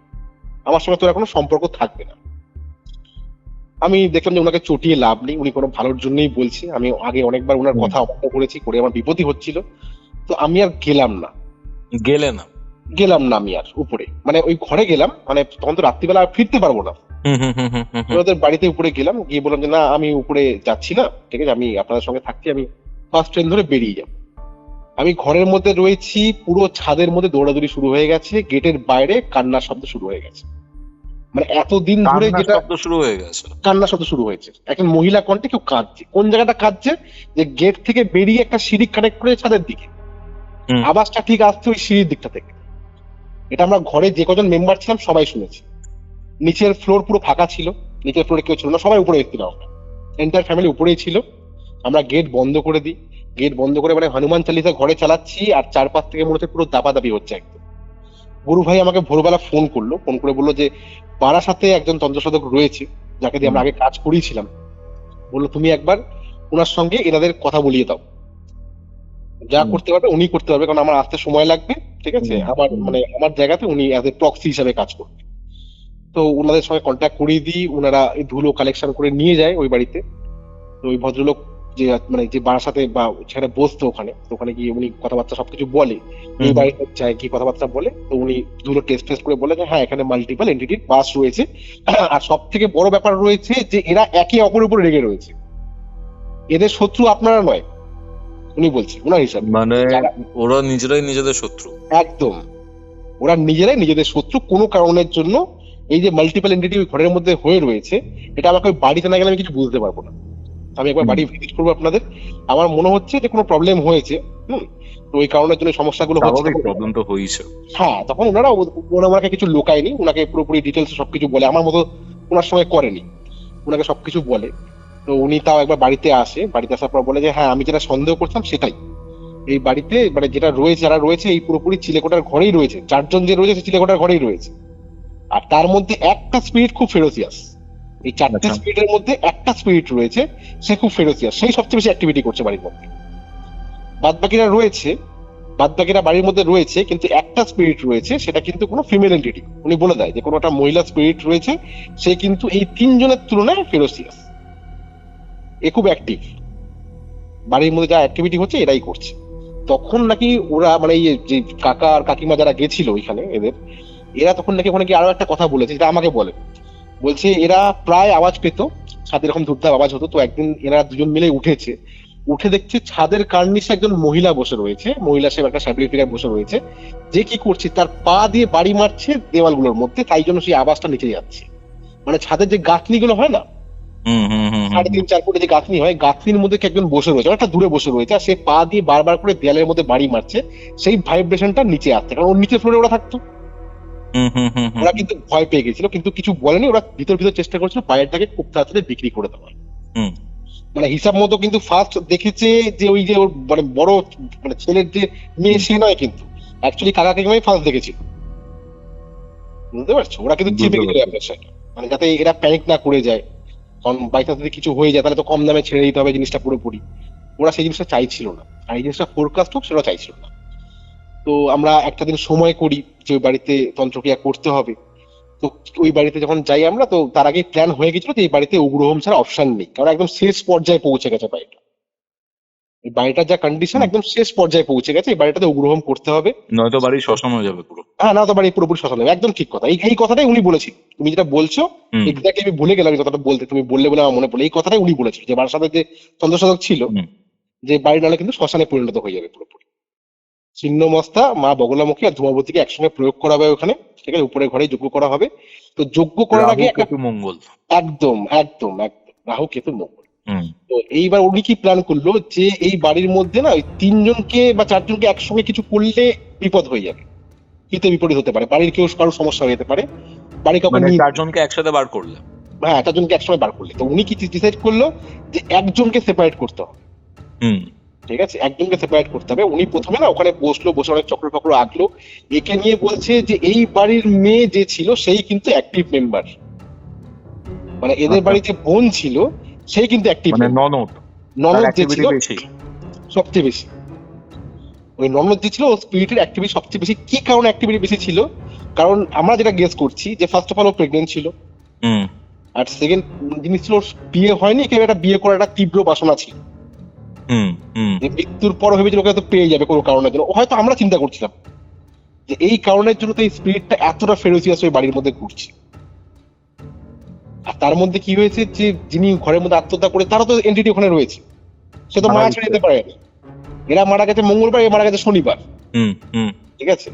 আমার সঙ্গে তোর কোনো সম্পর্ক থাকবে না। আমি দেখলাম যে ওনাকে চটিয়ে লাভ নেই, উনি কোনো ভালোর জন্যই বলছে, আমি আগে অনেকবার ওনার কথা অমান্য করেছি, করে আমার বিপত্তি হচ্ছিল, তো আমি আর গেলাম না আমি আর উপরে, মানে ওই ঘরে গেলাম, মানে তখন তো রাত্রিবেলা আর ফিরতে পারবো না, ওদের বাড়িতে উপরে গেলাম, গিয়ে বললাম যে না আমি উপরে যাচ্ছি না, ঠিক আছে, আমি আপনাদের সঙ্গে থাকছি, আমি ফার্স্ট ট্রেন ধরে বেরিয়ে যাব। আমি ঘরের মধ্যে রয়েছি, পুরো ছাদের মধ্যে দৌড়াদৌড়ি শুরু হয়ে গেছে, গেটের বাইরে কান্নার শব্দ শুরু হয়ে গেছে, মানে এতদিন ধরে যেটা কান্নার শব্দ শুরু হয়েছে, একজন মহিলা কণ্ঠে কেউ কাঁদছে, কোন জায়গাটা কাঁদছে, যে গেট থেকে বেরিয়ে একটা সিঁড়ি কানেক্ট করে ছাদের দিকে, আওয়াজটা ঠিক আসছে ওই সিঁড়ির দিকটা থেকে। এটা আমরা ঘরে যে কজন মেম্বার ছিলাম সবাই শুনেছি। নিচের ফ্লোর পুরো ফাঁকা ছিল, নিচের ফ্লোরে কেউ ছিল না, সবাই উপরে এসেছিল, এন্টার ফ্যামিলি উপরেই ছিল। আমরা গেট বন্ধ করে দিই, গেট বন্ধ করে মানে হনুমান চালিসা ঘরে চালাচ্ছি, আর চারপাশ থেকে মনে হচ্ছে পুরো দাপাদাপি হচ্ছে একদম। গুরু ভাই আমাকে ভোরবেলা ফোন করে বললো যে পাড়ার সাথে একজন তন্ত্রসাধক রয়েছে, যাকে দিয়ে আমরা আগে কাজ করিয়েছিলাম, বললো তুমি একবার ওনার সঙ্গে এনাদের কথা বলিয়ে দাও, যা করতে পারবে উনি করতে পারবে, কারণ আমার আসতে সময় লাগবে, ঠিক আছে, আমার জায়গাতে উনি অ্যাজ এ প্রক্সি হিসাবে কাজ করবে। তো ওনাদের সঙ্গে কন্ট্যাক্ট করিয়ে দিই, ওনারা এই ধুলো কালেকশন করে নিয়ে যায় ওই বাড়িতে। তো ওই ভদ্রলোক যে মানে যে বারাসাতে বা সেখানে বসতো, ওখানে গিয়ে উনি কথাবার্তা সবকিছু বলে, এই বাড়িতে চায় কি কথাবার্তা বলে, তো উনি ধুলো টেস্ট করে বলে যে হ্যাঁ এখানে মাল্টিপল এন্টিটির বাস রয়েছে, আর সব থেকে বড় ব্যাপার রয়েছে যে এরা একে অপরের উপর রেগে রয়েছে, এদের শত্রু আপনারা নয়, উনি বলছে ওনার হিসাবে, মানে ওরা নিজেরাই নিজেদের শত্রু, একদম ওরা নিজেরাই নিজেদের শত্রু কোনো কারণের জন্য। এই যে মাল্টিপল এন্টিটি ওই ঘরের মধ্যে হয়ে রয়েছে, এটা আমাকে বাড়িতে না গেলে আমি কিছু বুঝতে পারবো না, আমি একবার বাড়ি ভিজিট করবো আপনাদের, আমার মনে হচ্ছে যে কোনো প্রবলেম হয়েছে, তো ওই কারণের জন্য সমস্যাগুলো হচ্ছে, প্রবলেম তো হয়েছে। হ্যাঁ, তখন ওনাকে কিছু লোকায়নি, ওনাকে পুরোপুরি ডিটেলস সবকিছু বলে, আমার মতো ওনার সঙ্গে করেনি, ওনাকে সবকিছু বলে। তো উনি তাও একবার বাড়িতে আসার পর বলে যে হ্যাঁ আমি যেটা সন্দেহ করতাম সেটাই, এই বাড়িতে মানে যারা রয়েছে এই পুরোপুরি চিলেকোটার ঘরেই রয়েছে, 4 জন যে রয়েছে চিলেকোটার ঘরেই রয়েছে, আর তার মধ্যে একটা স্পিরিট খুব ফেরোসিয়াস, এই 4টে স্পিরিটের মধ্যে একটা স্পিরিট রয়েছে সে খুব ফেরোসিয়াস, সেই সবচেয়ে বেশি অ্যাক্টিভিটি করছে বাড়ির মধ্যে। বাদবাকিরা বাড়ির মধ্যে রয়েছে, কিন্তু একটা স্পিরিট রয়েছে, সেটা কিন্তু কোনো ফিমেল এন্টিটি, উনি বলে দেয় যে কোনো একটা মহিলা স্পিরিট রয়েছে, সে কিন্তু এই 3 জনের তুলনায় ফেরোসিয়াস, এ খুব অ্যাক্টিভ, বাড়ির মধ্যে যা অ্যাক্টিভিটি হচ্ছে এরাই করছে। তখন নাকি ওরা মানে এই যে কাকা আর কাকিমা যারা গেছিল ওইখানে এরা তখন নাকি ওখানে গিয়ে আরো একটা কথা বলেছে, যেটা আমাকে বলছে এরা প্রায় আওয়াজ পেত, সাথে এরকম ধূপধাপ আওয়াজ হতো, তো একদিন এরা দুজন মিলে উঠেছে, উঠে দেখছে ছাদের কার্নিশে একজন মহিলা বসে রয়েছে, মহিলা সে একটা শ্যাবলি ফিগার বসে রয়েছে। যে কি করছে, তার পা দিয়ে বাড়ি মারছে দেওয়ালগুলোর মধ্যে, তাই জন্য সেই আওয়াজটা নিচে যাচ্ছে। মানে ছাদের যে গাঁথনি গুলো হয় না, 3.5-4 ফুটে যে গাঁথনি হয়, গাঁথনির মধ্যে কি একজন বসে রয়েছে, একটা দূরে বসে রয়েছে, আর সে পা দিয়ে বারবার করে দেয়ালের মধ্যে বাড়ি মারছে, সেই ভাইব্রেশনটা নিচে আসছে। কারণ ওর নিচে ফ্লোরে ওরা থাকতো, ওরা কিন্তু ভয় পেয়ে গেছিল, কিন্তু কিছু বলেনি, ওরা ভিতর ভিতর চেষ্টা করছিল বাইরেটাকে খুব তাড়াতাড়ি বিক্রি করে দেওয়ার। মানে হিসাব মতো কিন্তু ফার্স্ট দেখেছে যে ওই যে ওর মানে বড় মানে ছেলের যে মেয়ে সে নয়, কিন্তু অ্যাকচুয়ালি কাকা কাকিমাই ফার্স্ট দেখেছিল, বুঝতে পারছো? ওরা কিন্তু চেপে গেল ব্যবসাটা, মানে যাতে এরা প্যানিক না করে যায়, কারণ বাইচান্স যদি কিছু হয়ে যায় তাহলে তো কম দামে ছেড়ে দিতে হবে জিনিসটা পুরোপুরি। ওরা সেই জিনিসটা চাইছিল না, আর এই জিনিসটা ফোরকাস্ট হোক সেটা চাইছিল না। তো আমরা একটা দিন সময় করি যে ওই বাড়িতে তন্ত্রক্রিয়া করতে হবে। তো ওই বাড়িতে যখন যাই আমরা, তো তার আগে প্ল্যান হয়ে গেছিল যে এই বাড়িতে উগ্রহোম ছাড়া অপশন নেই, কারণ একদম শেষ পর্যায়ে পৌঁছে গেছে বাড়িটা। এই বাড়িটার যা কন্ডিশন একদম শেষ পর্যায়ে পৌঁছে গেছে, এই বাড়িটাতে উগ্রহোম করতে হবে, নয়তো বাড়ি শ্মশান হয়ে যাবে পুরো। হ্যাঁ, না তো বাড়ি পুরোপুরি শ্মশান হবে। একদম ঠিক কথা, এই কথাটাই উনি বলেছিল। তুমি যেটা বলছো এক্স্যাক্টলি আমি ভুলে গেলাম এই কথাটা বলতে, তুমি বললে বলে আমার মনে পড়লো, এই কথাটাই উনি বলেছিল যে বাড়ির সাথে যে তন্ত্রসাধক ছিল, যে বাড়ি নাহলে কিন্তু শ্মশানে পরিণত হয়ে যাবে পুরোপুরি। ছিন্ন মস্তা মা বগলামুখী আর ধূমাবতীকে একসঙ্গে প্রয়োগ করা হবে ওখানে, ঠিক আছে? উপরে ঘরে যজ্ঞ করা হবে। তো যজ্ঞ করার আগে একটা মঙ্গল, একদম একদম একদম রাহু কেতু মঙ্গল। তো এইবার উনি কি প্ল্যান করলো যে এই বাড়ির মধ্যে না ওই 3জনকে বা 4জনকে একসঙ্গে কিছু করলে বিপদ হয়ে যাবে, হিতে বিপরীত হতে পারে, বাড়ির কেউ কারোর সমস্যা হয়ে যেতে পারে, বাড়ি কাউকে মানে নিয়ে 4জনকে একসাথে বার করলে। হ্যাঁ, 4জনকে একসঙ্গে বার করলে। তো উনি কি ডিসাইড করলো যে একজনকে সেপারেট করতে হবে, ঠিক আছে? একজনকে সেপারেট করতে হবে। উনি প্রথমে না ওখানে বসলো, বসে অনেক চক্র ফক্র আঁকলো, একে নিয়ে বলছে যে এই বাড়ির মেয়ে যে ছিল সেই কিন্তু অ্যাক্টিভ মেম্বার, মানে এদের বাড়িতে বোন ছিল সেই কিন্তু অ্যাক্টিভ, মানে ননদ যে ছিল সবচেয়ে বেশি। ওই ননদ যে ছিল স্পিরিটের অ্যাক্টিভিটি সবচেয়ে বেশি। কি কারণে অ্যাক্টিভিটি বেশি ছিল? কারণ আমরা যেটা গেস করছি যে ফার্স্ট অফ অল ও প্রেগনেন্ট ছিল, আর সেকেন্ড জিনিস ছিল বিয়ে হয়নি, কেউ একটা বিয়ে করার একটা তীব্র বাসনা ছিল, যে মৃত্যুর পর ভেবেছিল ওকে হয়তো পেয়ে যাবে কোনো কারণের জন্য। হয়তো আমরা চিন্তা করছিলাম যে এই কারণের জন্য তো এই স্পিরিটটা এতটা ফেরোসিয়াস ওই বাড়ির মধ্যে ঘুরছে। আর তার মধ্যে কি হয়েছে যে যিনি ঘরের মধ্যে আত্মহত্যা করে তারও তো এন্টিটি ওখানে রয়েছে, সে তো মারা ছেড়ে যেতে পারেনি। এরা মারা গেছে মঙ্গলবার, এ মারা গেছে শনিবার, ঠিক আছে?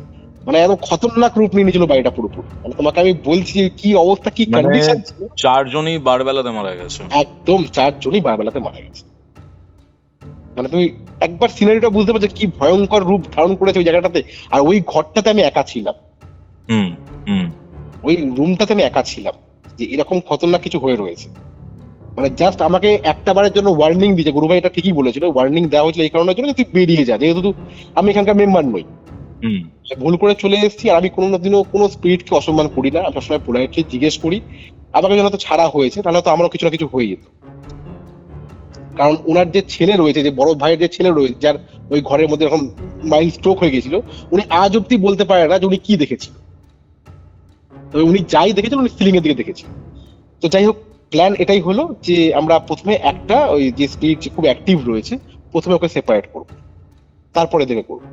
মানে একদম খতরনাক রূপ নিয়ে নিয়েছিল বাড়িটা পুরোপুরি। মানে তোমাকে আমি বলছি কি অবস্থা, কি কন্ডিশন ছিল। 4জনই বারবেলাতে মারা গেছে, একদম 4জনই বারবেলাতে মারা গেছে। মানে তুমি একবার সিনারিটা বুঝতে পারছো কি ভয়ঙ্কর রূপ ধারণ করেছে ওই জায়গাটাতে। আর ওই ঘরটাতে আমি একা ছিলাম, ওই রুমটাতে আমি একা ছিলাম, যে এরকম খতরনাক কিছু হয়ে রয়েছে। মানে জাস্ট আমাকে একটা বারের জন্য ওয়ার্নিং দিয়েছে, গুরু ভাই এটা ঠিকই বলেছিল, ওয়ার্নিং দেওয়া হয়েছিল এই কারণের জন্য তুই বেরিয়ে যা, যেহেতু আমি এখানকার মেম্বার নই। ভুল করে চলে এসেছি, আর আমি কোনোদিনও কোনো স্পিরিটকে অসম্মান করি না, আমি সবসময় পোলাইটলি জিজ্ঞেস করি। আমাকে যখন তো ছাড়া হয়েছে তাহলে তো আমারও কিছু না কিছু হয়ে যেত। কারণ ওনার যে ছেলে রয়েছে, যে বড় ভাইয়ের যে ছেলে রয়েছে, যার ওই ঘরের মধ্যে এরকম মাইল্ড স্ট্রোক হয়ে গেছিল, উনি আজ অব্দি বলতে পারে না যে উনি কি দেখেছিল। তবে উনি যাই দেখেছেন উনি সিলিং এর দিকে দেখেছেন। তো যাই হোক, প্ল্যান এটাই হলো যে আমরা প্রথমে একটা ওই যে স্পিরিট খুব অ্যাক্টিভ রয়েছে, প্রথমে ওকে সেপারেট করবো, তারপরে দেখে করবো।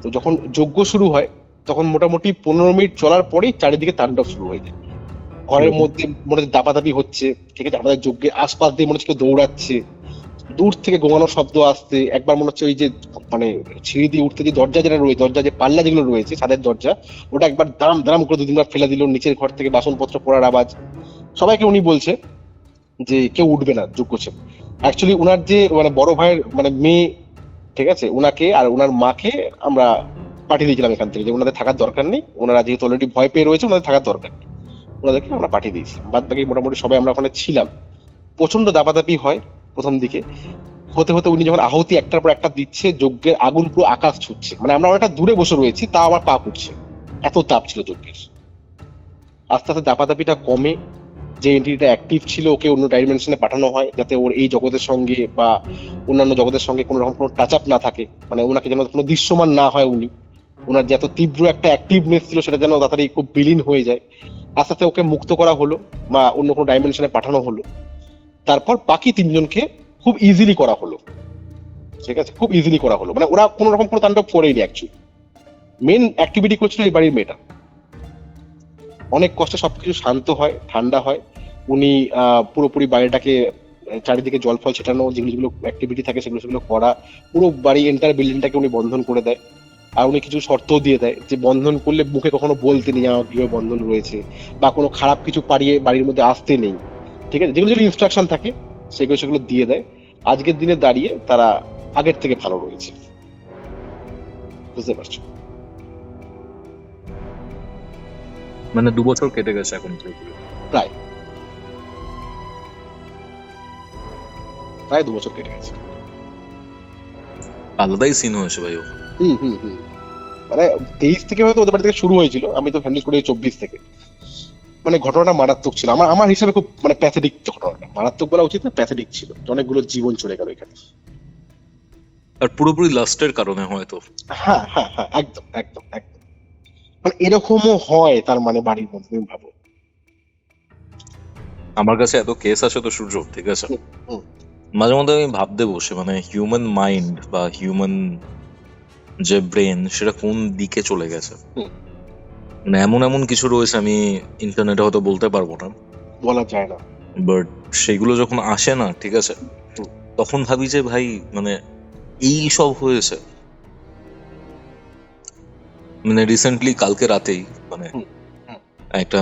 তো যখন যজ্ঞ শুরু হয় তখন মোটামুটি 15 মিনিট চলার পরেই চারিদিকে তাণ্ডব শুরু হয়ে যায়। ঘরের মধ্যে মনে হচ্ছে দাপাদাপি হচ্ছে, ঠিক আছে? আমাদের যজ্ঞের আশপাশ দিয়ে মনে হচ্ছে কেউ দৌড়াচ্ছে, দূর থেকে গোঙানোর শব্দ আসছে। একবার মনে হচ্ছে ওই যে মানে সিঁড়ি দিয়ে উঠতে যে দরজা যেটা রয়েছে, দরজা যে পাল্লা যেগুলো রয়েছে ছাদের দরজা, ওটা একবার দাম দাম করে 2-3বার ফেলে দিল। নিচের ঘর থেকে বাসনপত্র পড়ার আওয়াজ। সবাইকে উনি বলছে যে কেউ উঠবে না যোগ্য ছিল। অ্যাকচুয়ালি উনার যে মানে বড় ভাইয়ের মানে মেয়ে, ঠিক আছে, উনাকে আর উনার মাকে আমরা পাঠিয়ে দিয়েছিলাম এখান থেকে, যে ওনাদের থাকার দরকার নেই, ওনারা যেহেতু অলরেডি ভয় পেয়ে রয়েছে ওনাদের থাকার দরকার নেই, ওনাদেরকে আমরা পাঠিয়ে দিয়েছিলাম। বাদ বাকি মোটামুটি সবাই আমরা ওখানে ছিলাম। প্রচন্ড দাপাদাপি হয় প্রথম দিকে, হতে হতে উনি যখন আহুতি একটার পর একটা দিচ্ছে, যজ্ঞের আগুন পুরো আকাশ ছুটছে। মানে আমরা অনেকটা দূরে বসে রয়েছি, তা আমার পা উঠছে, এত তাপ ছিল যজ্ঞের। আস্তে আস্তে দাপাদাপিটা কমে, যে এন্টিটিটা অ্যাক্টিভ ছিল ওকে অন্য ডাইমেনশনে পাঠানো হয়, যাতে ওর এই জগতের সঙ্গে বা অন্যান্য জগতের সঙ্গে কোনো রকম কোনো টাচ আপ না থাকে, মানে ওনাকে যেন কোনো দৃশ্যমান না হয়। উনি ওনার যে এত তীব্র একটা অ্যাক্টিভনেস ছিল সেটা যেন তাড়াতাড়ি খুব বিলীন হয়ে যায়। আস্তে আস্তে ওকে মুক্ত করা হলো বা অন্য কোনো ডাইমেনশনে পাঠানো হলো। তারপর বাকি 3জনকে খুব ইজিলি করা হলো, ঠিক আছে? খুব ইজিলি করা হলো, মানে ওরা কোনো রকম কোনো তাণ্ডব করেনি। অ্যাকচুয়ালি মেন অ্যাক্টিভিটি করছিল এই বাড়ির মেয়েটা। অনেক কষ্টে সবকিছু শান্ত হয়, ঠান্ডা হয়। উনি পুরোপুরি বাড়িটাকে চারিদিকে জল ফল ছেটানো, যেগুলো যেগুলো অ্যাক্টিভিটি থাকে সেগুলো করা, পুরো বাড়ি এন্টার বিল্ডিংটাকে উনি বন্ধন করে দেয়। আর উনি কিছু শর্তও দিয়ে দেয় যে বন্ধন করলে মুখে কখনো বলতে নেই আমার গৃহ বন্ধন রয়েছে, বা কোনো খারাপ কিছু পাড়িয়ে বাড়ির মধ্যে আসতে নেই, ঠিক আছে, যেগুলো যেগুলো ইনস্ট্রাকশন থাকে সেগুলো দিয়ে দেয়। আজকের দিনে দাঁড়িয়ে তারা আগের থেকে ভালো রয়েছে, বুঝতে পারছো? মানে 2 বছর কেটে গেছে এখন থেকে। প্রায় প্রায় 2 বছর কেটে গেছে। আলাদাই সিন হয়েছে ভাই ও। হুম। মানে 23 থেকে হয়তো ওদের বাড়ি থেকে শুরু হয়েছিল, আমি তো হ্যান্ডেল করি 24 থেকে। মানে ঘটনাটা মারাত্মক ছিল, আমার আমার হিসাবে খুব মানে প্যাথেটিক ঘটনাটা, মারাত্মক বলা উচিত না, প্যাথেটিক ছিল। অনেকগুলো জীবন চলে গেল এখানে। আর পুরোপুরি লাস্টের কারণে হয়তো। হ্যাঁ, একদম একদম একদম। মানে এরকমও হয় তার মানে বাড়ির মধ্যে, তুমি ভাবো। আমার কাছে এত কেস আসে তো সূর্য, ঠিক আছে, হুম, হুম। মাঝে মধ্যে আমি ভাবতে বসে মানে হিউম্যান মাইন্ড বা হিউম্যান যে ব্রেন সেটা কোন দিকে চলে গেছে। হুম। মানে এমন এমন কিছু রয়েছে আমি ইন্টারনেটে হয়তো বলতে পারবো না, বলা যায় না। বাট সেগুলো যখন আসে না, ঠিক আছে, হুম। তখন ভাবি যে ভাই মানে এই সব হয়েছে। মানে রিসেন্টলি কালকে রাতেই মানে হুম, হুম। একটা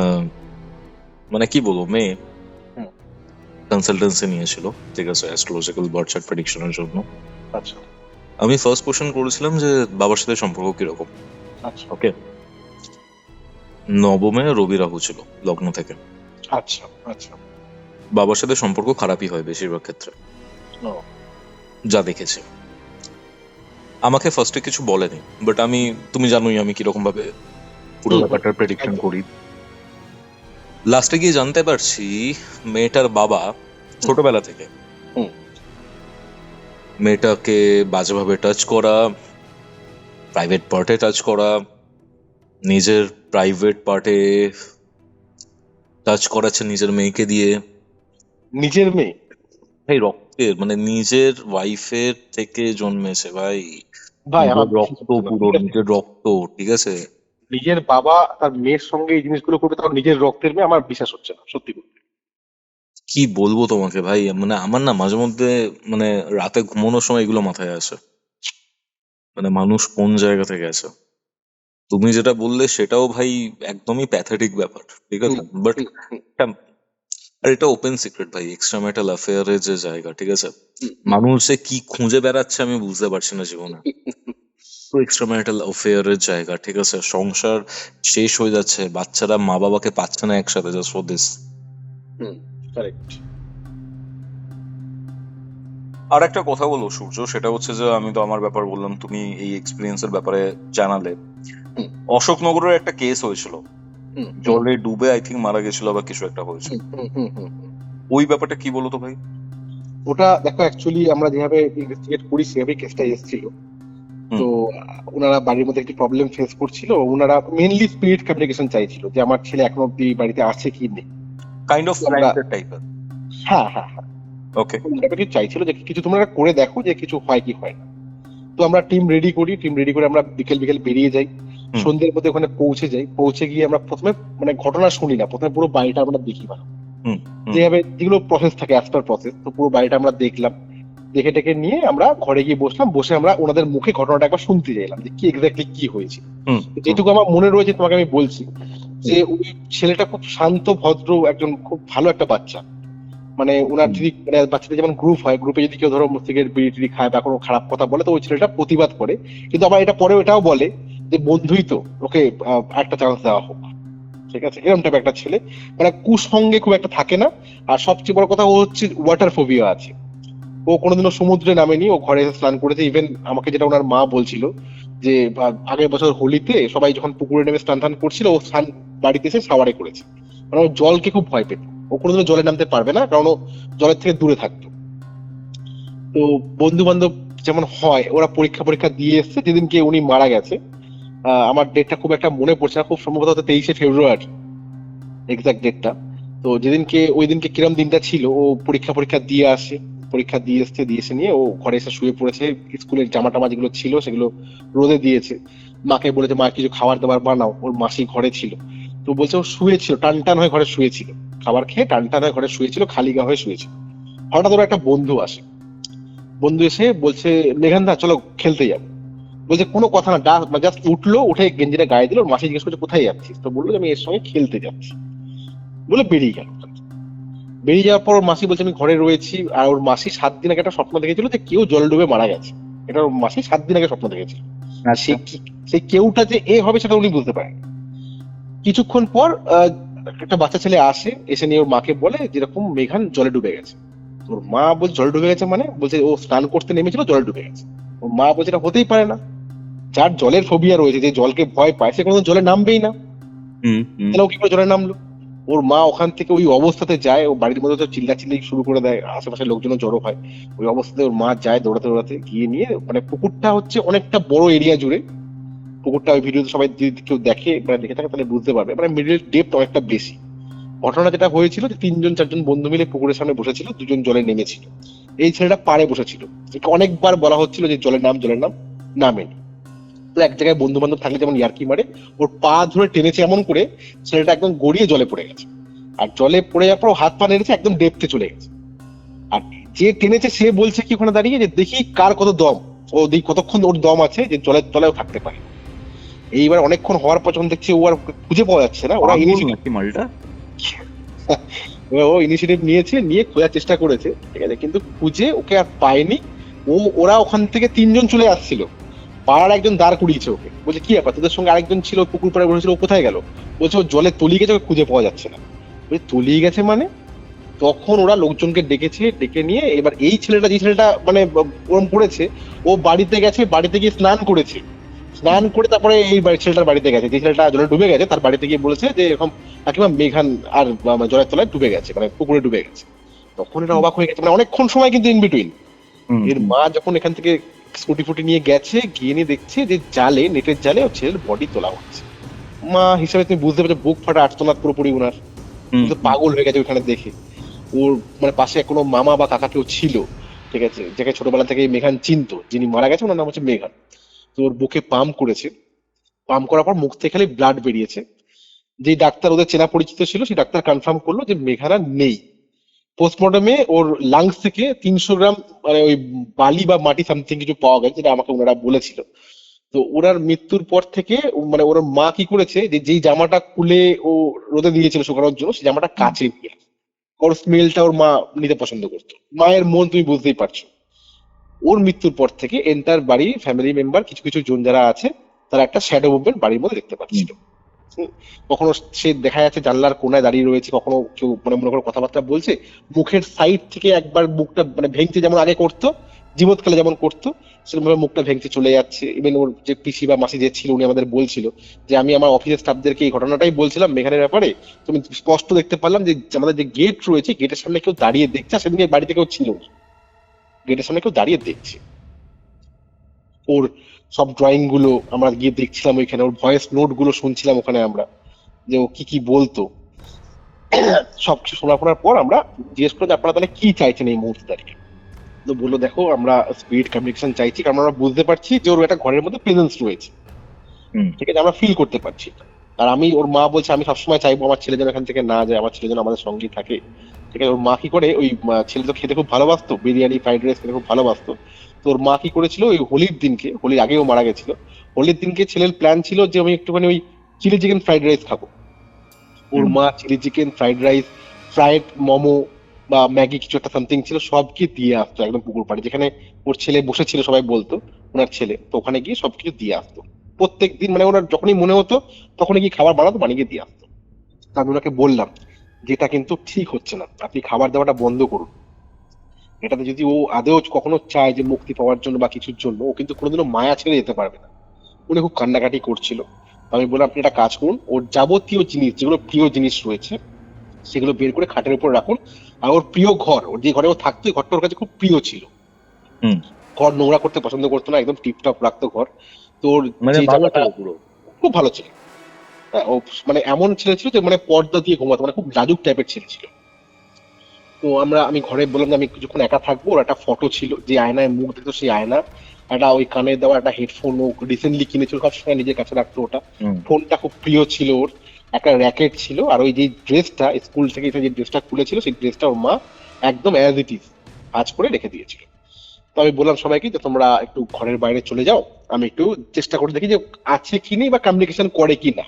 মানে কি বলবো মেয়ে হুম। কনসালটেন্সি নিয়েছিল, ঠিক আছে, অ্যাস্ট্রোলজিক্যাল বার্থ চার্ট প্রেডিকশনের জন্য। আচ্ছা আমি ফার্স্ট কোশ্চেন করেছিলাম যে বাবার সাথে সম্পর্ক কিরকম। আচ্ছা ওকে, নবমে রবি রাহু ছিল লগ্ন থেকে। আচ্ছা আচ্ছা। বাবার সাথে সম্পর্ক খারাপই হয় বেশিরভাগ ক্ষেত্রে, ও, যা দেখেছি। আমাকে ফার্স্টে কিছু বলেনি, বাট আমি, তুমি জানোই আমি কিরকম ভাবে পুরো হুম, ব্যাপারটার প্রেডিকশন একদম। করি। লাস্টে গিয়ে জানতে পারছি মেয়েটার বাবা ছোটবেলা থেকে হুম। মেয়েটাকে বাজেভাবে টাচ করা, প্রাইভেট পার্টে টাচ করা, নিজের প্রাইভেট পার্টে টাচ করাচ্ছে নিজের মেয়েকে দিয়ে। নিজের মেয়ে? ভাই রক্তের, মানে নিজের ওয়াইফের থেকে জন্মেছে ভাই, ভাই আমার নিজের বিশ্বাস রক্ত, হচ্ছে না, পুরো ঠিক আছে? নিজের রক্ত, ঠিক আছে। নিজের বাবা তার মেয়ের সঙ্গে এই জিনিসগুলো করবে, তার নিজের রক্তের মেয়ে, আমার বিশ্বাস হচ্ছে না সত্যি বলতে। কি বলবো তোমাকে ভাই, মানে আমার না মাঝে মধ্যে মানে রাতে ঘুমানোর সময় এগুলো মাথায় আসে, মানে মানুষ কোন জায়গা থেকে আছে। তুমি যেটা বললে সেটাও ভাই একদমই প্যাথেটিক ব্যাপার, ঠিক আছে, হুম, বাট হুম, হুম, আর এটা ওপেন সিক্রেট ভাই, এক্সট্রাম্যাটাল অ্যাফেয়ারের যে জায়গা, ঠিক আছে, হুম, মানুষ যে কি খুঁজে বেড়াচ্ছে আমি বুঝতে পারছি না জীবনে। তো এক্সট্রাম্যারিটাল অ্যাফেয়ারের জায়গা, ঠিক আছে, সংসার শেষ হয়ে যাচ্ছে, বাচ্চারা মা বাবাকে পাচ্ছে না একসাথে, just for this. Hmm, correct. আর একটা কথা বলবো সূর্য, সেটা হচ্ছে যে আমি তো আমার ব্যাপার বললাম, তুমি এই এক্সপিরিয়েন্সের ব্যাপারে জানালে। হুম, অশোকনগরের একটা কেস হয়েছিল, হুম, হুম, জলে ডুবে আই থিঙ্ক মারা গেছিল বা কিছু একটা হয়েছিল। হুম, হুম, হুম, হুম। ওই ব্যাপারটা কি বলো তো ভাই। ওটা দেখো, অ্যাকচুয়ালি আমরা যেভাবে ইনভেস্টিগেট করি সেভাবে কেসটা এসেছিল। হুম। তো ওনারা বাড়ির মধ্যে একটি প্রবলেম ফেস করছিল, ওনারা মেইনলি স্পিরিট কমিউনিকেশন চাইছিল যে আমার ছেলে এখনো অব্দি বাড়িতে আছে কি নেই। কাইন্ড অফ তো আমরা, ফ্ল্যান্টের টাইপের। হ্যাঁ, ওকে। ওনারা কিছু চাইছিল যে কিছু তোমরা করে দেখো যে কিছু হয় কি হয় না। তো আমরা টিম রেডি করি, টিম রেডি করে আমরা বিকেল বিকেল বেরিয়ে যাই। হুম। সন্ধ্যের মধ্যে ওখানে পৌঁছে যাই, পৌঁছে গিয়ে আমরা প্রথমে মানে ঘটনা শুনি না, প্রথমে পুরো বাড়িটা আমরা দেখি। ভালো হুম। হুম। যেভাবে যেগুলো প্রসেস থাকে অ্যাজ পার প্রসেস, তো পুরো বাড়িটা আমরা দেখলাম। দেখে টেকে নিয়ে আমরা ঘরে গিয়ে বসলাম, বসে আমরা ওনাদের মুখে ঘটনাটা একবার শুনতে চাইলাম যে কি এক্স্যাক্টলি কি হয়েছে। হুম। যেটুকু আমার মনে রয়েছে তোমাকে আমি বলছি, যে ওই ছেলেটা খুব শান্ত ভদ্র একজন, খুব ভালো একটা বাচ্চা। মানে ওনার যদি মানে বাচ্চাদের যেমন গ্রুপ হয়, গ্রুপে যদি কেউ ধরো সিগারেট বিড়ি টিড়ি খায় বা কোনো খারাপ কথা বলে, তো ওই ছেলেটা প্রতিবাদ করে। কিন্তু আবার এটা পরেও এটাও বলে যে বন্ধুই তো, ওকে একটা চান্স দেওয়া হোক, ঠিক আছে, এরকম টাইপ একটা ছেলে। মানে কুসঙ্গে খুব একটা থাকে না। আর সবচেয়ে বড় কথা, ও হচ্ছে ওয়াটার ফোবিয়া আছে। ও কোনোদিনও সমুদ্রে নামেনি, ও ঘরে এসে স্নান করেছে। ইভেন আমাকে যেটা ওনার মা বলছিল যে আগের বছর হোলিতে সবাই যখন পুকুরে নেমে স্নান টান করছিল, ও স্নান বাড়িতে এসে সাওয়ারে করেছে। মানে ও জলকে খুব ভয় পেত, ও কোনোদিনও জলে নামতে পারবে না, কারণ ও জলের থেকে দূরে থাকতো। তো বন্ধু বান্ধব যেমন হয়, ওরা পরীক্ষা পরীক্ষা দিয়ে এসছে। যেদিনকে উনি মারা গেছে, আমার ডেটটা খুব একটা মনে পড়ছে না, খুব সম্ভবত হয়তো 23শে ফেব্রুয়ারি এক্সাক্ট ডেটটা। তো যেদিনকে ওই দিনকে কিরম দিনটা ছিল, ও পরীক্ষা পরীক্ষা দিয়ে আসে, পরীক্ষা দিয়ে এসছে, দিয়ে এসে নিয়ে ও ঘরে এসে শুয়ে পড়েছে। স্কুলের জামা টামা যেগুলো ছিল সেগুলো রোদে দিয়েছে। মাকে বলেছে মা কিছু খাবার দাবার বানাও, ওর মাসি ঘরে ছিল। তো বলছে ও শুয়েছিল, টান টান হয়ে ঘরে শুয়েছিল, খাবার খেয়ে টান টান হয়ে ঘরে শুয়েছিল, খালি গা হয়ে শুয়েছিল। হঠাৎ ওর একটা বন্ধু আসে, বন্ধু এসে বলছে মেঘান দা চলো খেলতে যাবো। বলছে কোনো কথা না, জাস্ট উঠলো, উঠে গেঞ্জিটা গায়ে দিল। ওর মাসি জিজ্ঞেস করছে কোথায় যাচ্ছিস, তো বললো যে আমি এর সঙ্গে খেলতে যাচ্ছি, বলে বেরিয়ে গেল। বেরিয়ে যাওয়ার পর ওর মাসি বলছে আমি ঘরে রয়েছি। আর ওর মাসি 7 দিন আগে একটা স্বপ্ন দেখেছিল যে কেউ জলে ডুবে মারা গেছে। এটা ওর মাসি 7 দিন আগে স্বপ্ন দেখেছিল। সে সেই কেউটা যে এ হবে সেটা উনি বুঝতে পারেন। কিছুক্ষণ পর একটা বাচ্চা ছেলে আসে, এসে নিয়ে ওর মাকে বলে যেরকম মেঘান জলে ডুবে গেছে। ওর মা বলছে জলে ডুবে গেছে মানে? বলছে ও স্নান করতে নেমেছিল, জলে ডুবে গেছে। ওর মা বলছে এটা হতেই পারে না, যার জলের ফোবিয়া রয়েছে, যে জলকে ভয় পায়, সে কোনোদিন জলে নামবেই না, তাহলে ও কি করে জলে নামলো? ওর মা ওখান থেকে ওই অবস্থাতে যায়, ও বাড়ির মধ্যে তো চিল্লাচিল্লি শুরু করে দেয়, আশেপাশের লোকজনও জড়ো হয়। ওই অবস্থাতে ওর মা যায় দৌড়াতে দৌড়াতে, গিয়ে নিয়ে, মানে পুকুরটা হচ্ছে অনেকটা বড় এরিয়া জুড়ে। পুকুরটা ওই ভিডিওতে সবাই যদি কেউ দেখে, মানে দেখে থাকে, তাহলে বুঝতে পারবে, মানে মিডল ডেপথ অনেকটা বেশি। ঘটনা যেটা হয়েছিল যে 3-4জন বন্ধু মিলে পুকুরের সামনে বসেছিল, 2জন জলে নেমেছিল, এই ছেলেটা পাড়ে বসেছিল। একে অনেকবার বলা হচ্ছিল যে জলের নাম, জলের নাম, নামেনি। তো এক জায়গায় বন্ধু বান্ধব থাকলে যেমন ইয়ার্কি মারে, ওর পা ধরে টেনেছে এমন করে ছেলেটা একদম গড়িয়ে জলে পড়ে গেছে। আর জলে পড়ে যাওয়ার পর ও হাত পা নেড়েছে, একদম ডেপথে চলে গেছে। আর যে টেনেছে সে বলছে কি ওখানে দাঁড়িয়ে যে দেখি কার কত দম, ও দেখি কতক্ষণ ওর দম আছে যে জলের তলায়ও থাকতে পারে। এইবার অনেকক্ষণ হওয়ার পর যখন দেখছি ও আর খুঁজে পাওয়া যাচ্ছে না, ওরা ও ইনিশিয়েটিভ নিয়েছে, নিয়ে খোঁজার চেষ্টা করেছে, ঠিক আছে, কিন্তু খুঁজে ওকে আর পায়নি। ওরা ওখান থেকে 3জন চলে আসছিল, পাড়ার একজন দাঁড় করিয়েছে ওকে, বলছে কি ব্যাপার, তোদের সঙ্গে আরেকজন ছিল পুকুর পাড়ে বসেছিল, ও কোথায় গেল? বলছে ও জলে তলিয়ে গেছে, ওকে খুঁজে পাওয়া যাচ্ছে না। বলছে তলিয়ে গেছে মানে? তখন ওরা লোকজনকে ডেকেছে, ডেকে নিয়ে এবার এই ছেলেটা, যে ছেলেটা মানে ওরম পড়েছে, ও বাড়িতে গেছে, বাড়িতে গিয়ে স্নান করেছে, স্নান করে তারপরে এই ছেলেটার বাড়িতে গেছে, যে ছেলেটা জলে ডুবে গেছে তার বাড়িতে গিয়ে বলেছে যে এরকম কাকিমা মেঘান আর জলের তলায় ডুবে গেছে, মানে পুকুরে ডুবে গেছে। তখন এটা অবাক হয়ে গেছে, মানে অনেকক্ষণ সময় কিন্তু ইন বিটুইন। এর মা যখন এখান থেকে স্কুটি ফুটি নিয়ে গেছে, গিয়ে নিয়ে দেখছে যে জালে, নেটের জালে ওর ছেলের বডি তোলা হচ্ছে। মা হিসাবে তুমি বুঝতে পারছো বুক ফাটা আর্তনাদ পুরোপুরি উনার, কিন্তু পাগল হয়ে গেছে ওখানে দেখে। ওর মানে পাশে কোনো মামা বা কাকা কেউ ছিল, ঠিক আছে, যাকে ছোটবেলা থেকে মেঘান চিনতো, যিনি মারা গেছে ওনার নাম হচ্ছে মেঘান। তো ওর বুকে পাম্প করেছে, পাম্প করার পর মুখ থেকে খালি ব্লাড বেরিয়েছে। যে ডাক্তার ওদের চেনা পরিচিত ছিল, সেই ডাক্তার কনফার্ম করলো যে মেঘানা নেই। পোস্টমর্টমে ওর লাংস থেকে 300 গ্রাম মানে ওই বালি বা মাটি সামথিং কিছু পাওয়া গেছে, যেটা আমাকে ওনারা বলেছিল। তো ওনার মৃত্যুর পর থেকে মানে ওর মা কি করেছে, যে যেই জামাটা খুলে ও রোদে দিয়েছিল শুকানোর জন্য, সেই জামাটা কাচে নিয়ে, ওর স্মেলটা ওর মা নিতে পছন্দ করতো। মায়ের মন তুমি বুঝতেই পারছো। ওর মৃত্যুর পর থেকে এন্টার বাড়ি ফ্যামিলি মেম্বার, কিছু কিছু জন যারা আছে, তারা একটা শ্যাডো মুভমেন্ট বাড়ির মধ্যে দেখতে পাচ্ছিল। কখনো সে দেখা যাচ্ছে জানলার কোনায় দাঁড়িয়ে রয়েছে, কখনো কেউ মানে মনে করো কথাবার্তা বলছে, মুখের সাইড থেকে একবার মুখটা মানে ভেঙচে, যেমন আগে করতো জীবৎকালে যেমন করতো, সেরকম ভাবে মুখটা ভেঙচে চলে যাচ্ছে। ইভেন ওর যে পিসি বা মাসি যে ছিল, উনি আমাদের বলছিল যে আমি আমার অফিসের স্টাফদেরকে এই ঘটনাটাই বলছিলাম মেঘানের ব্যাপারে, তুমি স্পষ্ট দেখতে পারলাম যে আমাদের যে গেট রয়েছে, গেটের সামনে কেউ দাঁড়িয়ে দেখছে। আর সেদিকে বাড়িতে কেউ ছিল না, গেটের সামনে কেউ দাঁড়িয়ে দেখছে। ওর সব ড্রয়িং গুলো আমরা গিয়ে দেখছিলাম ওইখানে, ওর ভয়েস নোট গুলো শুনছিলাম ওখানে আমরা, যে ও কি কি বলতো। সবকিছু শোনার পর আমরা জিজ্ঞেস করলাম যে আপনারা তাহলে কি চাইছেন এই মুহূর্তে দাঁড়িয়ে? তো বললো দেখো আমরা স্পিরিট কমিউনিকেশন চাইছি, কারণ আমরা বুঝতে পারছি যে ওর একটা ঘরের মধ্যে প্রেজেন্স রয়েছে, ঠিক আছে, আমরা ফিল করতে পারছি। আর আমি, ওর মা বলছে আমি সবসময় চাইবো আমার ছেলে যেন এখান থেকে না যায়, আমার ছেলে যেন আমাদের সঙ্গেই থাকে, ঠিক আছে। ওর মা কি করে, ওই ছেলে তো খেতে খুব ভালোবাসতো, বিরিয়ানি ফ্রাইড রাইস খেতে খুব ভালোবাসতো। তো ওর মা কি করেছিল, ওই হোলির দিনকে, হোলির আগেও মারা গেছিল, হোলির দিনকে ছেলের প্ল্যান ছিল যে আমি একটুখানি ওই চিলি চিকেন ফ্রাইড রাইস খাবো। ওর মা chilli chicken, fried rice, fried momo বা ম্যাগি কিছু একটা সামথিং ছিল, সবকে দিয়ে আসতো একদম পুকুর পাড়ে, যেখানে ওর ছেলে বসেছিল, সবাই বলতো ওনার ছেলে, তো ওখানে গিয়ে সবকিছু দিয়ে আসতো প্রত্যেক দিন। মানে ওনার যখনই মনে হতো তখনই গিয়ে খাবার বানাতো, বানিয়ে দিয়ে আসতো। তা আমি ওনাকে বললাম যেটা কিন্তু ঠিক হচ্ছে না, আপনি খাবার দেওয়াটা বন্ধ করুন। এটাতে যদি ও আদেও কখনো চায় যে মুক্তি পাওয়ার জন্য বা কিছুর জন্য, ও কিন্তু কোনোদিনও মায়া ছেড়ে যেতে পারবে না। উনি খুব কান্নাকাটি করছিল। আমি বললাম আপনি একটা কাজ করুন, ওর যাবতীয় জিনিস, যেগুলো প্রিয় জিনিস রয়েছে, সেগুলো বের করে খাটের উপর রাখুন। আর ওর প্রিয় ঘর, ওর যে ঘরে ও থাকতো, ওই ঘরটা ওর কাছে খুব প্রিয় ছিল। ঘর নোংরা করতে পছন্দ করতো না, একদম টিপটপ রাখতো ঘর। তোর যে জায়গাটা খুব ভালো ছিল, ও মানে এমন ছেলে ছিল যে মানে পর্দা দিয়ে ঘুমাতো, মানে খুব লাজুক টাইপের ছেলে ছিল। তো আমি ঘরে বললাম যে আমি কিছুক্ষণ একা থাকবো। ওর একটা ফটো ছিল, যে আয়নায় মুখ দেখতো, সেই আয়না, একটা ওই কানে দেওয়া একটা হেডফোন ও রিসেন্টলি কিনেছিল, সবসময় নিজের কাছে রাখতো ওটা। ফোনটা খুব প্রিয় ছিল ওর, একটা র্যাকেট ছিল। আর ওই যে ড্রেসটা স্কুল থেকে যে ড্রেসটা খুলেছিল, সেই ড্রেসটা ওর মা একদম অ্যাজ ইট ইজ ভাঁজ করে রেখে দিয়েছিল। তো আমি বললাম সবাইকে যে তোমরা একটু ঘরের বাইরে চলে যাও, আমি একটু চেষ্টা করে দেখি যে আছে কি নেই বা কমিউনিকেশন করে কি না।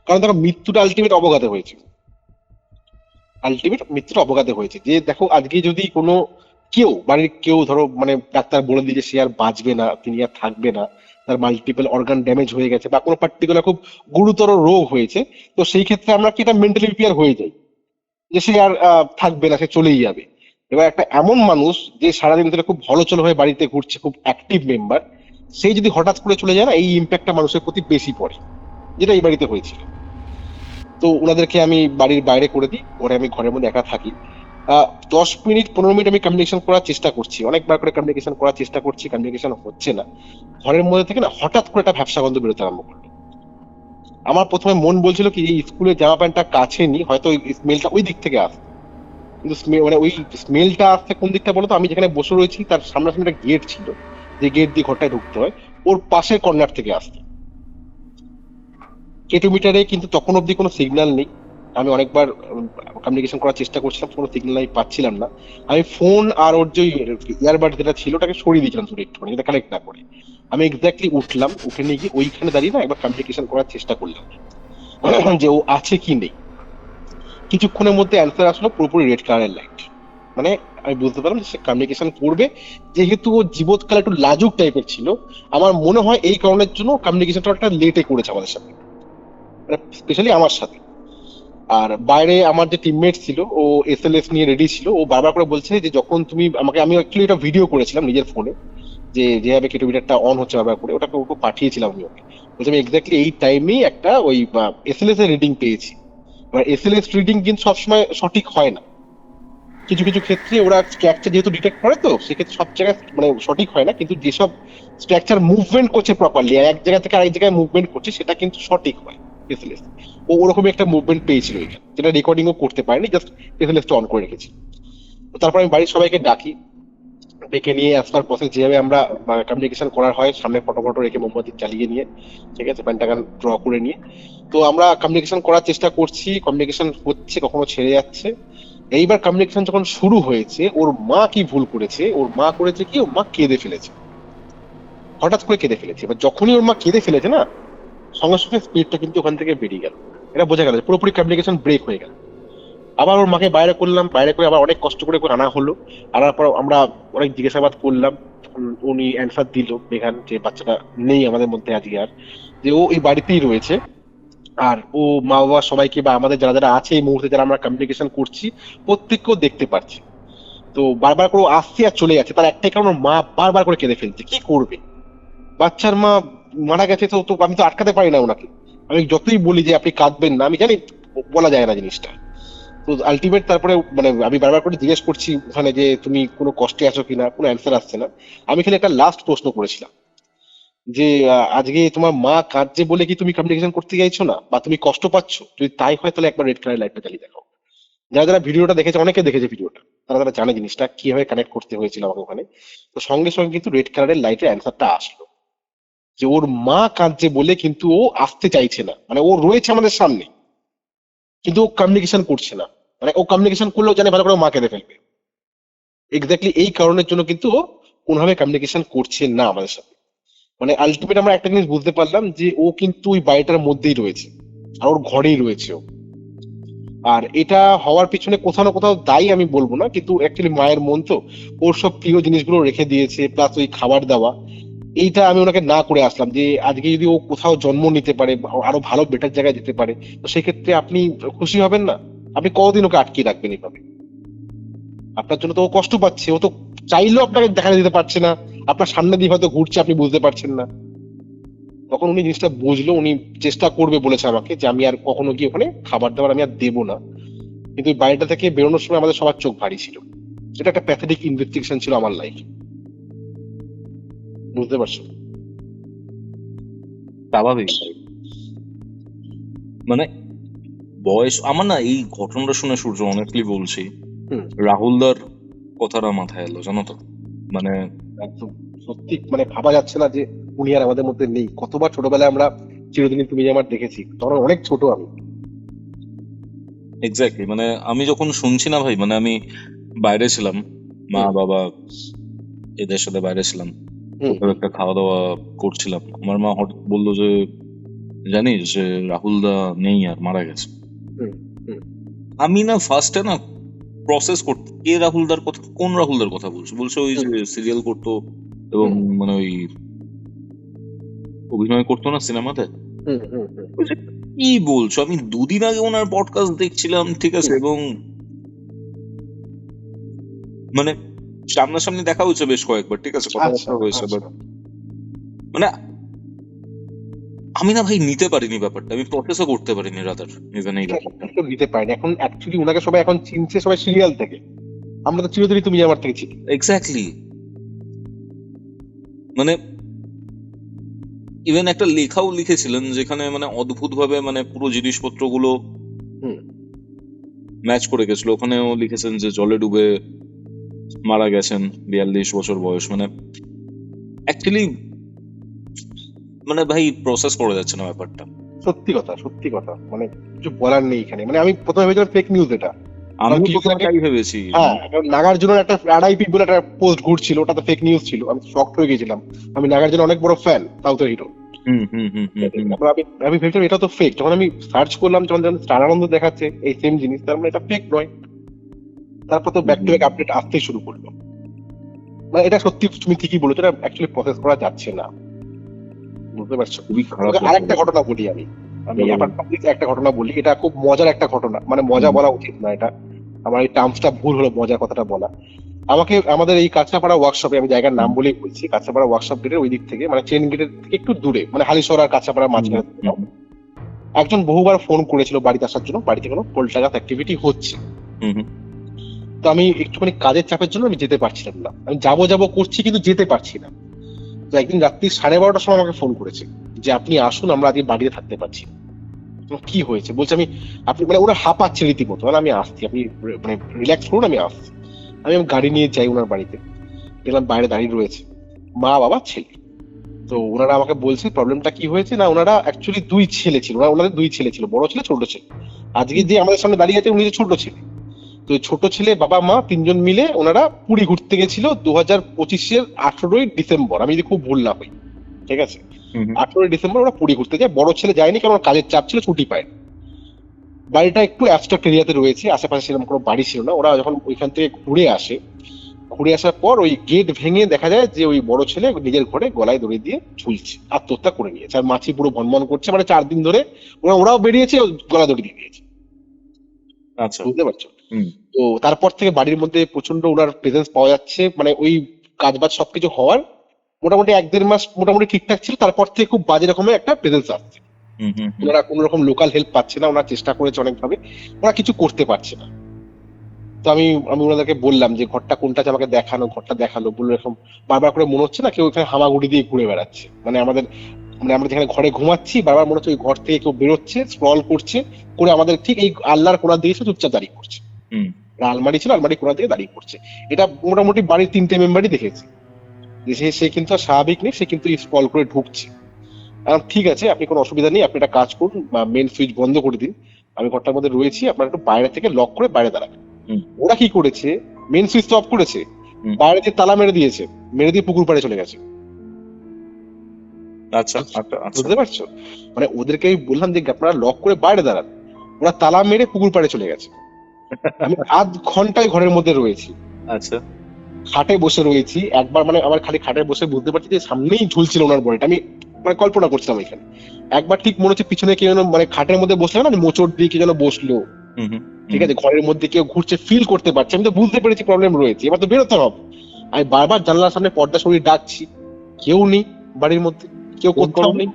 কারণ দেখো মৃত্যুটা আলটিমেট অবগাতে হয়েছে, মৃত্যুটা অবগাতে হয়েছে। যে দেখো আজকে যদি কোনো কেউ বাড়ির কেউ ধরো মানে ডাক্তার বলে দিয়ে যে সে আর বাঁচবে না, তিনি আর থাকবে না, তার মাল্টিপল অর্গান ড্যামেজ হয়ে গেছে বা কোনো পার্টিকুলার খুব গুরুতর রোগ হয়েছে, তো সেই ক্ষেত্রে আমরা কি এটা মেন্টালি প্রিপেয়ার হয়ে যাই যে সে আর থাকবে না, সে চলেই যাবে। এবার একটা এমন মানুষ যে সারাদিন ধরে খুব ভালো চলো হয়ে বাড়িতে ঘুরছে, খুব অ্যাক্টিভ মেম্বার, সেই যদি হঠাৎ করে চলে যায় না, এই ইম্প্যাক্টটা মানুষের প্রতি বেশি পড়ে, যেটা এই বাড়িতে হয়েছিল। তো ওনাদেরকে আমি বাড়ির বাইরে করে দিই, ওরা আমি ঘরের মধ্যে একা থাকি। 10 মিনিট 15 মিনিট আমি কমিউনিকেশন করার চেষ্টা করছি, অনেকবার করে কমিউনিকেশন করার চেষ্টা করছি, কমিউনিকেশন হচ্ছে না। ঘরের মধ্যে থেকে না হঠাৎ করে একটা ভ্যাপসা গন্ধ বেরোতে আরম্ভ করলো। আমার প্রথমে মন বলছিল কি এই স্কুলের জামা প্যান্টটা কাছে নি, হয়তো ওই স্মেলটা ওই দিক থেকে আসে। কিন্তু মানে ওই স্মেলটা আসছে কোন দিকটা বলতো, আমি যেখানে বসে রয়েছি তার সামনাসামনি একটা গেট ছিল, যে গেট দিয়ে ঘরটায় ঢুকতে হয়, ওর পাশের কর্নার থেকে আসছে। কেটোমিটারে কিন্তু তখন অব্দি কোনো সিগন্যাল নেই। আমি অনেকবার কমিউনিকেশন করার চেষ্টা করছিলাম, কোনো সিগন্যাল আমি পাচ্ছিলাম না। আমি ফোন আর ওর যে ইয়ারবাড যেটা ছিল ওটাকে সরিয়ে দিয়েছিলাম দূরে একটুখানি, যেটা কানেক্ট না করে। আমি এক্স্যাক্টলি উঠলাম, উঠে নিয়ে গিয়ে ওইখানে দাঁড়িয়ে না একবার কমিউনিকেশন করার চেষ্টা করলাম যে ও আছে কি নেই। কিছুক্ষণের মধ্যে অ্যান্সার আসলো, পুরোপুরি রেড কালারের লাইট। মানে আমি বুঝতে পারলাম যে সে কমিউনিকেশন করবে। যেহেতু ও জীবৎকাল একটু লাজুক টাইপের ছিল, আমার মনে হয় এই কারণের জন্য কমিউনিকেশনটা একটা লেটে করেছে আমাদের সাথে, স্পেশালি আমার সাথে। আর বাইরে আমার যে টিমমেট ছিল, ও এসএলএস নিয়ে রেডি ছিল, ও বারবার করে বলছে যে যখন তুমি আমাকে, আমি অ্যাকচুয়ালি এটা ভিডিও করেছিলাম নিজের ফোনে, যে যেভাবে কেটোমিটারটা অন হচ্ছে বারবার করে, ওটাকে ওকে পাঠিয়েছিলাম আমি ওকে। বলছি আমি এক্স্যাক্টলি এই টাইমেই একটা ওই এসএলএস এর রিডিং পেয়েছি। এবার এসএলএস রিডিং কিন্তু সবসময় সঠিক হয় না, কিছু কিছু ক্ষেত্রে ওরা স্ট্রাকচার যেহেতু ডিটেক্ট করে, তো সেক্ষেত্রে সব জায়গায় মানে সঠিক হয় না। কিন্তু যেসব স্ট্রাকচার মুভমেন্ট করছে প্রপারলি, এক জায়গা থেকে আরেক জায়গায় মুভমেন্ট করছে, সেটা কিন্তু সঠিক হয় এসএলএস। ও ওরকমই একটা মুভমেন্ট পেয়েছিল এখানে, যেটা রেকর্ডিংও করতে পারেনি, জাস্ট এসএলএসটা অন করে রেখেছি। তো তারপর আমি বাড়ির সবাইকে ডাকি, ডেকে নিয়ে অ্যাজ পার প্রসেস যেভাবে আমরা কমিউনিকেশন করার হয়, সামনে ফটো ফটো রেখে মোমবাতি চালিয়ে নিয়ে, ঠিক আছে, পেন্টাগান ড্র করে নিয়ে, তো আমরা কমিউনিকেশন করার চেষ্টা করছি। কমিউনিকেশন হচ্ছে, কখনো ছেড়ে যাচ্ছে। এইবার কমিউনিকেশন যখন শুরু হয়েছে, ওর মা কি ভুল করেছে, ওর মা করেছে কি, ওর মা কেঁদে ফেলেছে, হঠাৎ করে কেঁদে ফেলেছে। এবার যখনই ওর মা কেঁদে ফেলেছে না, সঙ্গে সঙ্গে স্পিডটা কিন্তু ওখান থেকে বেরিয়ে গেল। এটা বোঝা গেল যে পুরোপুরি কমিউনিকেশন ব্রেক হয়ে গেল। আবার ওর মাকে বাইরে করলাম, বাইরে করে আবার অনেক কষ্ট করে আনা হলো। আনার পর আমরা অনেক জিজ্ঞাসাবাদ করলাম, উনি অ্যান্সার দিল বেগান যে বাচ্চাটা নেই আমাদের মধ্যে আজকে আর, যে ও এই বাড়িতেই রয়েছে। আর ও মা বাবা সবাইকে বা আমাদের যারা যারা আছে এই মুহূর্তে, যারা আমরা কমিউনিকেশন করছি, প্রত্যেককেও দেখতে পাচ্ছি। তো বারবার করে ও আসছে আর চলে যাচ্ছে, তার একটাই কারণ, ওর মা বারবার করে কেঁদে ফেলছে। কি করবে, বাচ্চার মা মারা গেছে, তো তো আমি তো আটকাতে পারি না ওনাকে। আমি যতই বলি যে আপনি কাঁদবেন না, আমি জানি বলা যায় না জিনিসটা। তো আলটিমেট তারপরে মানে আমি বারবার করে জিজ্ঞেস করছি ওখানে যে তুমি কোনো কষ্টে আছো কিনা, কোনো অ্যান্সার আসছে না। আমি খালি একটা লাস্ট প্রশ্ন করেছিলাম যে আজকে তোমার মা কাঁদছে বলে কি তুমি কমিউনিকেশন করতে চাইছো না, বা তুমি কষ্ট পাচ্ছ? যদি তাই হয় তাহলে একবার রেড কালার লাইটটা জ্বালিয়ে দেখো। যারা যারা ভিডিওটা দেখেছে, অনেকে দেখেছে ভিডিওটা, তারা তারা জানে জিনিসটা কিভাবে কানেক্ট করতে হয়েছিল আমাকে ওখানে। তো সঙ্গে সঙ্গে কিন্তু রেড কালারের লাইটের অ্যান্সারটা আসলো, যে ওর মা কাঁদছে বলে কিন্তু ও আসতে চাইছে না। মানে ও রয়েছে আমাদের সামনে, কিন্তু ও কমিউনিকেশন করছে না। মানে ও কমিউনিকেশন করলেও জানে ভালো করে ও মা কেঁদে ফেলবে। এক্স্যাক্টলি এই কারণের জন্য কিন্তু ও কোনোভাবে কমিউনিকেশন করছে না আমাদের সাথে। মানে আলটিমেট আমরা একটা জিনিস বুঝতে পারলাম যে ও কিন্তু ওই বাড়িটার মধ্যেই রয়েছে, আর ওর ঘরেই রয়েছে ও। আর এটা হওয়ার পিছনে কোথাও না কোথাও দায়ী আমি বলবো না, কিন্তু অ্যাকচুয়ালি মায়ের মন তো, ওর সব প্রিয় জিনিসগুলো রেখে দিয়েছে, প্লাস ওই খাবার দাওয়া। এইটা আমি ওনাকে না করে আসলাম যে আজকে যদি ও কোথাও জন্ম নিতে পারে, বা আরো ভালো বেটার জায়গায় যেতে পারে, তো সেক্ষেত্রে আপনি খুশি হবেন না? আপনি কতদিন ওকে আটকে রাখবেন এইভাবে? আপনার জন্য তো ও কষ্ট পাচ্ছে, ও তো চাইলেও আপনাকে দেখা দিতে পারছে না, আপনার সামনে দিয়ে হয়তো ঘুরছে, আপনি বুঝতে পারছেন না। তখন উনি জিনিসটা বুঝলো, উনি চেষ্টা করবে বলেছে আমাকে যে আমি আর কখনো গিয়ে ওখানে খাবার দাবার আমি আর দেবো না। কিন্তু ওই বাড়িটা থেকে বেরোনোর সময় আমাদের সবার চোখ ভারী ছিল। এটা একটা প্যাথেটিক ইনভেস্টিগেশন ছিল আমার লাইফ, বুঝতে পারছো? স্বাভাবিক ভাই। মানে বয়স আমার না, এই ঘটনাটা শুনে সূর্য অনেকলি বলছি, হুম। রাহুলদার কথাটা মাথায় এলো, জানো তো। মানে একদম সত্যি, মানে ভাবা যাচ্ছে না যে উনি আর আমাদের মধ্যে নেই। কতবার ছোটবেলায় আমরা চিরদিনই তুমি যে আমার দেখেছি, তখন অনেক ছোট আমি। এক্স্যাক্টলি, মানে আমি যখন শুনছি না ভাই, মানে আমি বাইরে ছিলাম, মা বাবা এদের সাথে বাইরে ছিলাম, হুম, কোথাও একটা খাওয়া দাওয়া করছিলাম, আমার মা হঠাৎ বললো যে জানিস যে রাহুল দা নেই আর মারা গেছে। হুম, হুম। আমি না ফার্স্টে না প্রসেস করতে, কে রাহুলদার কথা, কোন রাহুলদার কথা বলছো? বলছো ওই যে সিরিয়াল করতো এবং হুম, মানে ওই অভিনয় করতো না সিনেমাতে? হুম, হুম, হুম, বলছে, কি বলছো? আমি দুদিন আগে ওনার পডকাস্ট দেখছিলাম, ঠিক আছে, হুম। এবং মানে সামনাসামনি দেখা হয়েছে বেশ কয়েকবার, ঠিক আছে, আচ্ছা, কথাবার্তা হয়েছে, আচ্ছা। বাট মানে আমি না ভাই নিতে পারিনি ব্যাপারটা, আমি প্রসেসও করতে পারিনি রাদার ইভেন এই ব্যাপারটা। কেউ নিতে পারেনি এখন, অ্যাকচুয়ালি ওনাকে সবাই এখন চিনছে সবাই সিরিয়াল থেকে। আমরা তো চিরদিনই তুমি আমার থেকে চিনি। এক্স্যাক্টলি, মানে ইভেন একটা লেখাও লিখেছিলেন যেখানে মানে অদ্ভুত ভাবে মানে পুরো জিনিসপত্রগুলো হুম। ম্যাচ করে গেছিল। ওখানেও লিখেছেন যে জলে ডুবে মারা গেছেন, 42 বছর বয়স। মানে অ্যাকচুয়ালি মানে ভাই প্রসেস করা যাচ্ছে না ব্যাপারটা। সত্যি কথা, সত্যি কথা, মানে কিছু বলার নেই এখানে। মানে আমি প্রথমে ভেবেছিলাম ফেক নিউজ এটা। আমিও কিছুদিন প্রথমে আগে, তাই ভেবেছি। হ্যাঁ, কারণ নাগার্জুনের একটা RIP বলে একটা পোস্ট ঘুরছিল, ওটা তো ফেক নিউজ ছিল। আমি শকড হয়ে গেছিলাম। আমি নাগার্জুনের অনেক বড় ফ্যান, সাউথের হিরো। হুম হুম হুম হুম হুম তারপর আমি ভেবেছিলাম এটা তো ফেক। যখন আমি সার্চ করলাম, যখন স্টার আনন্দ দেখাচ্ছে এই সেম জিনিস, তার মানে এটা ফেক নয়। তারপর তো ব্যাক টু ব্যাক আপডেট আসতেই শুরু করলো। মানে এটা সত্যি, তুমি ঠিকই বলেছো, এটা অ্যাকচুয়ালি প্রসেস করা যাচ্ছে না। বুঝতে পারছো? খুবই খারাপ তোকে লাগে। আরেকটা ঘটনা বলি আমি। আমি বলো। এবার public একটা ঘটনা বলি, এটা খুব মজার একটা ঘটনা। মানে মজা বলা উচিত না এটা, আমার এই টার্মসটা ভুল হলো মজার কথাটা বলা। আমাকে আমাদের এই কাঁচরাপাড়া ওয়ার্কশপে, আমি জায়গার নাম বলেই বলছি, কাঁচরাপাড়া ওয়ার্কশপ গেটের ওই দিক থেকে, মানে চেন গেটের থেকে একটু দূরে, মানে হালিশহর আর কাঁচরাপাড়ার মাঝখানে একজন বহুবার ফোন করেছিল বাড়িতে আসার জন্য। বাড়িতে কোনো পোল্টারগাছ অ্যাক্টিভিটি হচ্ছে। তো আমি একটুখানি কাজের চাপের জন্য আমি যেতে পারছিলাম না। আমি যাবো করছি কিন্তু যেতে পারছি না। তো একদিন রাত্রি 12:30টার সময় আমাকে ফোন করেছে যে আপনি আসুন, আমরা আজকে বাড়িতে থাকতে পারছি না। কি হয়েছে বলছে, আমি আপনি মানে ওরা হাঁপাচ্ছে রীতিমতো, মানে আমি আসছি, আপনি মানে রিল্যাক্স করুন, আমি আসছি। আমি গাড়ি নিয়ে যাই ওনার বাড়িতে, দেখলাম বাইরে দাঁড়িয়ে রয়েছে মা বাবা ছেলে। তো ওনারা আমাকে বলছে প্রবলেমটা কি হয়েছে, না ওনারা অ্যাকচুয়ালি দুই ছেলে ছিল, ওনাদের দুই ছেলে ছিল, বড় ছেলে ছোট ছেলে। আজকে যে আমাদের সামনে দাঁড়িয়ে আছে উনি যে ছোট ছেলে। তো ওই ছোট ছেলে বাবা মা তিনজন মিলে ওনারা পুরী ঘুরতে গেছিল 2025-এর 18ই ডিসেম্বর, আমি যদি খুব ভুল না হই, ঠিক আছে। 18ই ডিসেম্বর ওরা পুরী ঘুরতে যায়। বড় ছেলে যায়নি কারণ কাজের চাপ ছিল, ছুটি পায়। বাড়িটা একটু অ্যাবস্ট্রাক্ট এরিয়াতে রয়েছে, আশেপাশে সেরকম কোনো বাড়ি ছিল না। ওরা যখন ওইখান থেকে ঘুরে আসে, ঘুরে আসার পর ওই গেট ভেঙে দেখা যায় যে ওই বড় ছেলে নিজের ঘরে গলায় দড়ি দিয়ে ঝুলছে, আত্মহত্যা করে নিয়েছে। আর মাছি পুরো ভনভন করছে, মানে 4 দিন ধরে ওরাও বেরিয়েছে, গলা দড়ি দিয়ে দিয়েছে। আচ্ছা। বুঝতে পারছো? তো তারপর থেকে বাড়ির মধ্যে প্রচন্ড ওনার প্রেজেন্স পাওয়া যাচ্ছে। মানে ওই কাজবাজ সবকিছু হওয়ার মোটামুটি 1-1.5 মাস মোটামুটি ঠিকঠাক ছিল, তারপর থেকে খুব বাজে রকমের একটা প্রেজেন্স আসছে। ওনারা কোন রকম লোকাল হেল্প পাচ্ছে না, ওনারা চেষ্টা করেছে অনেকভাবে, ওরা কিছু করতে পারছে না। তো আমি আমি ওনাদেরকে বললাম যে ঘরটা কোনটা আছে আমাকে দেখানো, ঘরটা দেখালো, বললো এরকম বারবার করে মনে হচ্ছে না কেউ এখানে হামাগুড়ি দিয়ে ঘুরে বেড়াচ্ছে। মানে আমাদের, মানে আমরা যেখানে ঘরে ঘুমাচ্ছি বারবার মনে হচ্ছে ওই ঘর থেকে কেউ বেরোচ্ছে, স্ক্রল করছে, করে আমাদের ঠিক এই আল্লাহর কোণা দিয়ে এসে চুপচাপ দাঁড়িয়ে করছে। আলমারি ছিল, আলমারি কোণা দিয়ে দাঁড়িয়ে করছে। এটা মোটামুটি বাড়ির 3টে মেম্বারই দেখেছে যে সে কিন্তু আর স্বাভাবিক নেই, সে কিন্তু স্ক্রল করে ঢুকছে। ঠিক আছে, আপনি কোনো অসুবিধা নেই, আপনি একটা কাজ করুন, মেন সুইচ বন্ধ করে দিন, আমি ঘরটার মধ্যে রয়েছি, আপনার একটু বাইরে থেকে লক করে বাইরে দাঁড়াবেন। ওরা কি করেছে, মেন সুইচ অফ করেছে, বাইরে দিয়ে তালা মেরে দিয়েছে, মেরে দিয়ে পুকুর পাড়ে চলে গেছে। আচ্ছা আচ্ছা, বুঝতে পারছো? মানে ওদেরকে আমি বললাম যে আপনারা লক করে বাইরে দাঁড়ান, ওরা তালা মেরে পুকুর পাড়ে চলে গেছে। আমি আধ ঘন্টায় ঘরের মধ্যে রয়েছি, আচ্ছা, খাটে বসে রয়েছি। একবার মানে আমার খালি খাটে বসে বুঝতে পারছি যে সামনেই ঝুলছিল ওনার বডিটা, আমি মানে কল্পনা করছিলাম এখানে। একবার ঠিক মনে হচ্ছে পিছনে কেউ যেন মানে খাটের মধ্যে বসলে না, মোচড় দিয়ে কে যেন বসলো, ঠিক আছে, ঘরের মধ্যে কেউ ঘুরছে, ফিল করতে পারছি। আমি তো বুঝতে পেরেছি প্রবলেম রয়েছে, এবার তো বেরোতে হবে। আমি বারবার জানলার সামনে পর্দা সরিয়ে ডাকছি, কেউ নেই বাড়ির মধ্যে, কেউ কোথাও নেই।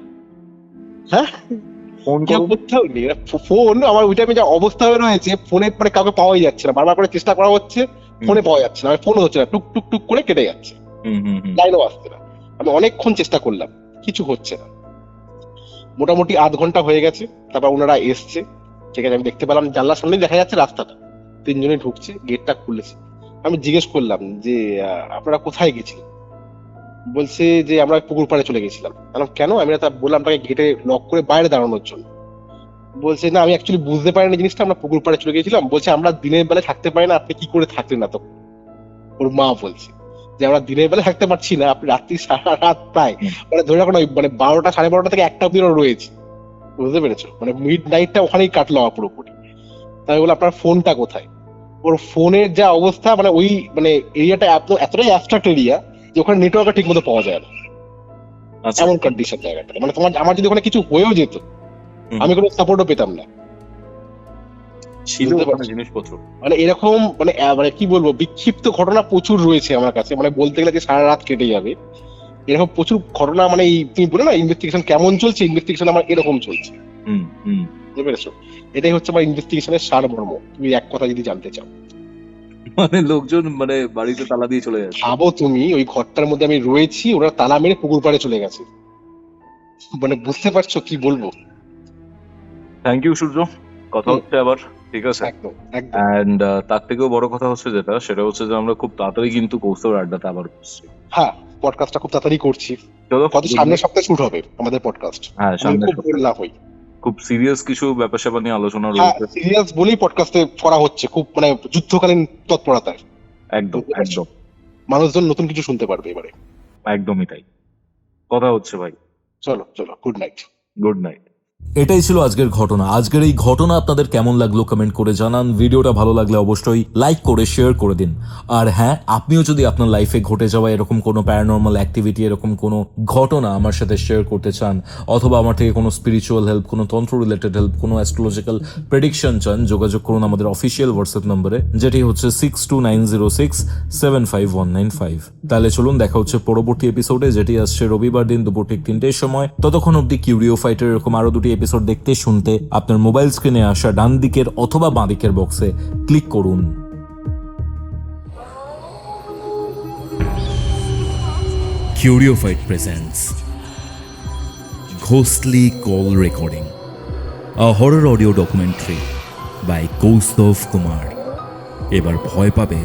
হ্যাঁ, কেউ কোথাও নেই। ফোন আমার ওই টাইমে যা অবস্থা হয়ে রয়েছে, ফোনে মানে কাউকে পাওয়াই যাচ্ছে না, বারবার করে চেষ্টা করা হচ্ছে, ফোনে পাওয়া যাচ্ছে না, ফোন হচ্ছে না, টুক টুক টুক করে কেটে যাচ্ছে, লাইনও আসছে না। আমি অনেকক্ষণ চেষ্টা করলাম, কিছু হচ্ছে না। মোটামুটি আধ ঘন্টা হয়ে গেছে, তারপর ওনারা এসছে, ঠিক আছে। আমি দেখতে পেলাম জানলার সামনেই দেখা যাচ্ছে রাস্তাটা, তিনজনে ঢুকছে, গেটটা খুলেছে। আমি জিজ্ঞেস করলাম যে আপনারা কোথায় গেছিলেন? বলছে যে আমরা পুকুর পাড়ে চলে গেছিলাম। কেন? আমি তা বললাম তাকে গেটে লক করে বাইরে দাঁড়ানোর জন্য। বলছে না, আমি অ্যাকচুয়ালি বুঝতে পারিনি জিনিসটা, আমরা পুকুর পাড়ে চলে গেছিলাম। বলছে আমরা দিনের বেলা থাকতে পারি না, আপনি কি করে থাকলেন না? তো ওর মা বলছে যে আমরা দিনের বেলা থাকতে পারছি না, আপনি রাত্রি সারা রাত প্রায় মানে ধরে রাখুন মানে 12টা 12:30 থেকে 1টা অব্দি ওরা রয়েছে, বুঝতে পেরেছো? মানে মিড নাইটটা ওখানেই কাটলো আমার পুরোপুরি। তাই বলে আপনার ফোনটা কোথায়? ওর ফোনের যা অবস্থা, মানে ওই মানে এরিয়াটা এতটাই অ্যাবস্ট্রাক্ট এরিয়া যে ওখানে নেটওয়ার্ক ঠিক মতো পাওয়া যায় না, আচ্ছা এমন কন্ডিশন জায়গাটা। মানে আমার যদি ওখানে কিছু হয়েও যেত, আমি কোনো সাপোর্টও পেতাম না। ছিল বুঝতে ওখানে পারছি। জিনিসপত্র। মানে এরকম মানে মানে কি বলবো, বিক্ষিপ্ত ঘটনা প্রচুর রয়েছে আমার কাছে, মানে বলতে গেলে যে সারা রাত কেটে যাবে এরকম প্রচুর ঘটনা। মানে এই তুমি বলে না ইনভেস্টিগেশন কেমন চলছে, ইনভেস্টিগেশন আমার এরকম চলছে, বুঝতে পেরেছো? এটাই হচ্ছে আমার ইনভেস্টিগেশনের সারমর্ম, তুমি এক কথা যদি জানতে চাও। মানে লোকজন মানে বাড়িতে তালা দিয়ে চলে যাচ্ছে। ভাবো তুমি, ওই ঘরটার মধ্যে আমি রয়েছি, ওরা তালা মেরে পুকুর পাড়ে চলে গেছে। মানে বুঝতে পারছো কি বলবো? থ্যাংক ইউ সূর্য, কথা হচ্ছে আবার, ঠিক আছে? একদম একদম। অ্যান্ড তার থেকেও বড় কথা হচ্ছে সেটা হচ্ছে যে আমরা খুব তাড়াতাড়ি কিন্তু কৌস্তব আড্ডাতে আবার বসছি। হ্যাঁ, পডকাস্টটা খুব তাড়াতাড়ি করছি। চলো, কত সামনের সপ্তাহে শুট হবে আমাদের পডকাস্ট। হ্যাঁ, সামনের খুব সপ্তাহে। ভুল না হই। খুব সিরিয়াস কিছু ব্যাপার স্যাপার নিয়ে আলোচনা হ্যাঁ, রয়েছে। সিরিয়াস বলেই পডকাস্টে করা হচ্ছে, খুব মানে যুদ্ধকালীন তৎপরতায়। একদম একদম মানুষজন নতুন কিছু শুনতে পারবে এবারে। একদমই তাই। কথা হচ্ছে ভাই। চলো চলো, গুড নাইট। Good night. এটাই ছিল আজকের ঘটনা। আজকের এই ঘটনা আপনাদের কেমন লাগলো কমেন্ট করে জানান। ভিডিওটা ভালো লাগলে অবশ্যই লাইক করে শেয়ার করে দিন। আর হ্যাঁ, আপনিও যদি আপনার লাইফে ঘটে যাওয়া এরকম কোনো প্যারানর্মাল অ্যাক্টিভিটি, এরকম কোনো ঘটনা আমার সাথে শেয়ার করতে চান, অথবা আমার থেকে কোনো স্পিরিচুয়াল হেল্প, কোনো তন্ত্র রিলেটেড হেল্প, কোনো অ্যাস্ট্রোলজিক্যাল প্রেডিকশন চান, যোগাযোগ করুন আমাদের অফিসিয়াল হোয়াটসঅ্যাপ নম্বরে, যেটি হচ্ছে 6290675195। তাহলে চলুন, দেখা হচ্ছে পরবর্তী এপিসোডে, যেটি আসছে রবিবার দিন দুপুর ঠিক 3টের সময়। ততক্ষণ অব্দি কিউরিও ফাইটার এরকম আরো 2টি এপিসোড দেখতে শুনতে আপনার মোবাইল স্ক্রিনে আসা ডান দিকের অথবা বাঁ দিকের বক্সে ক্লিক করুন। Curiofite presents Ghostly Call Recording, a horror audio documentary by Kaustav Kumar. এবার ভয় পাবে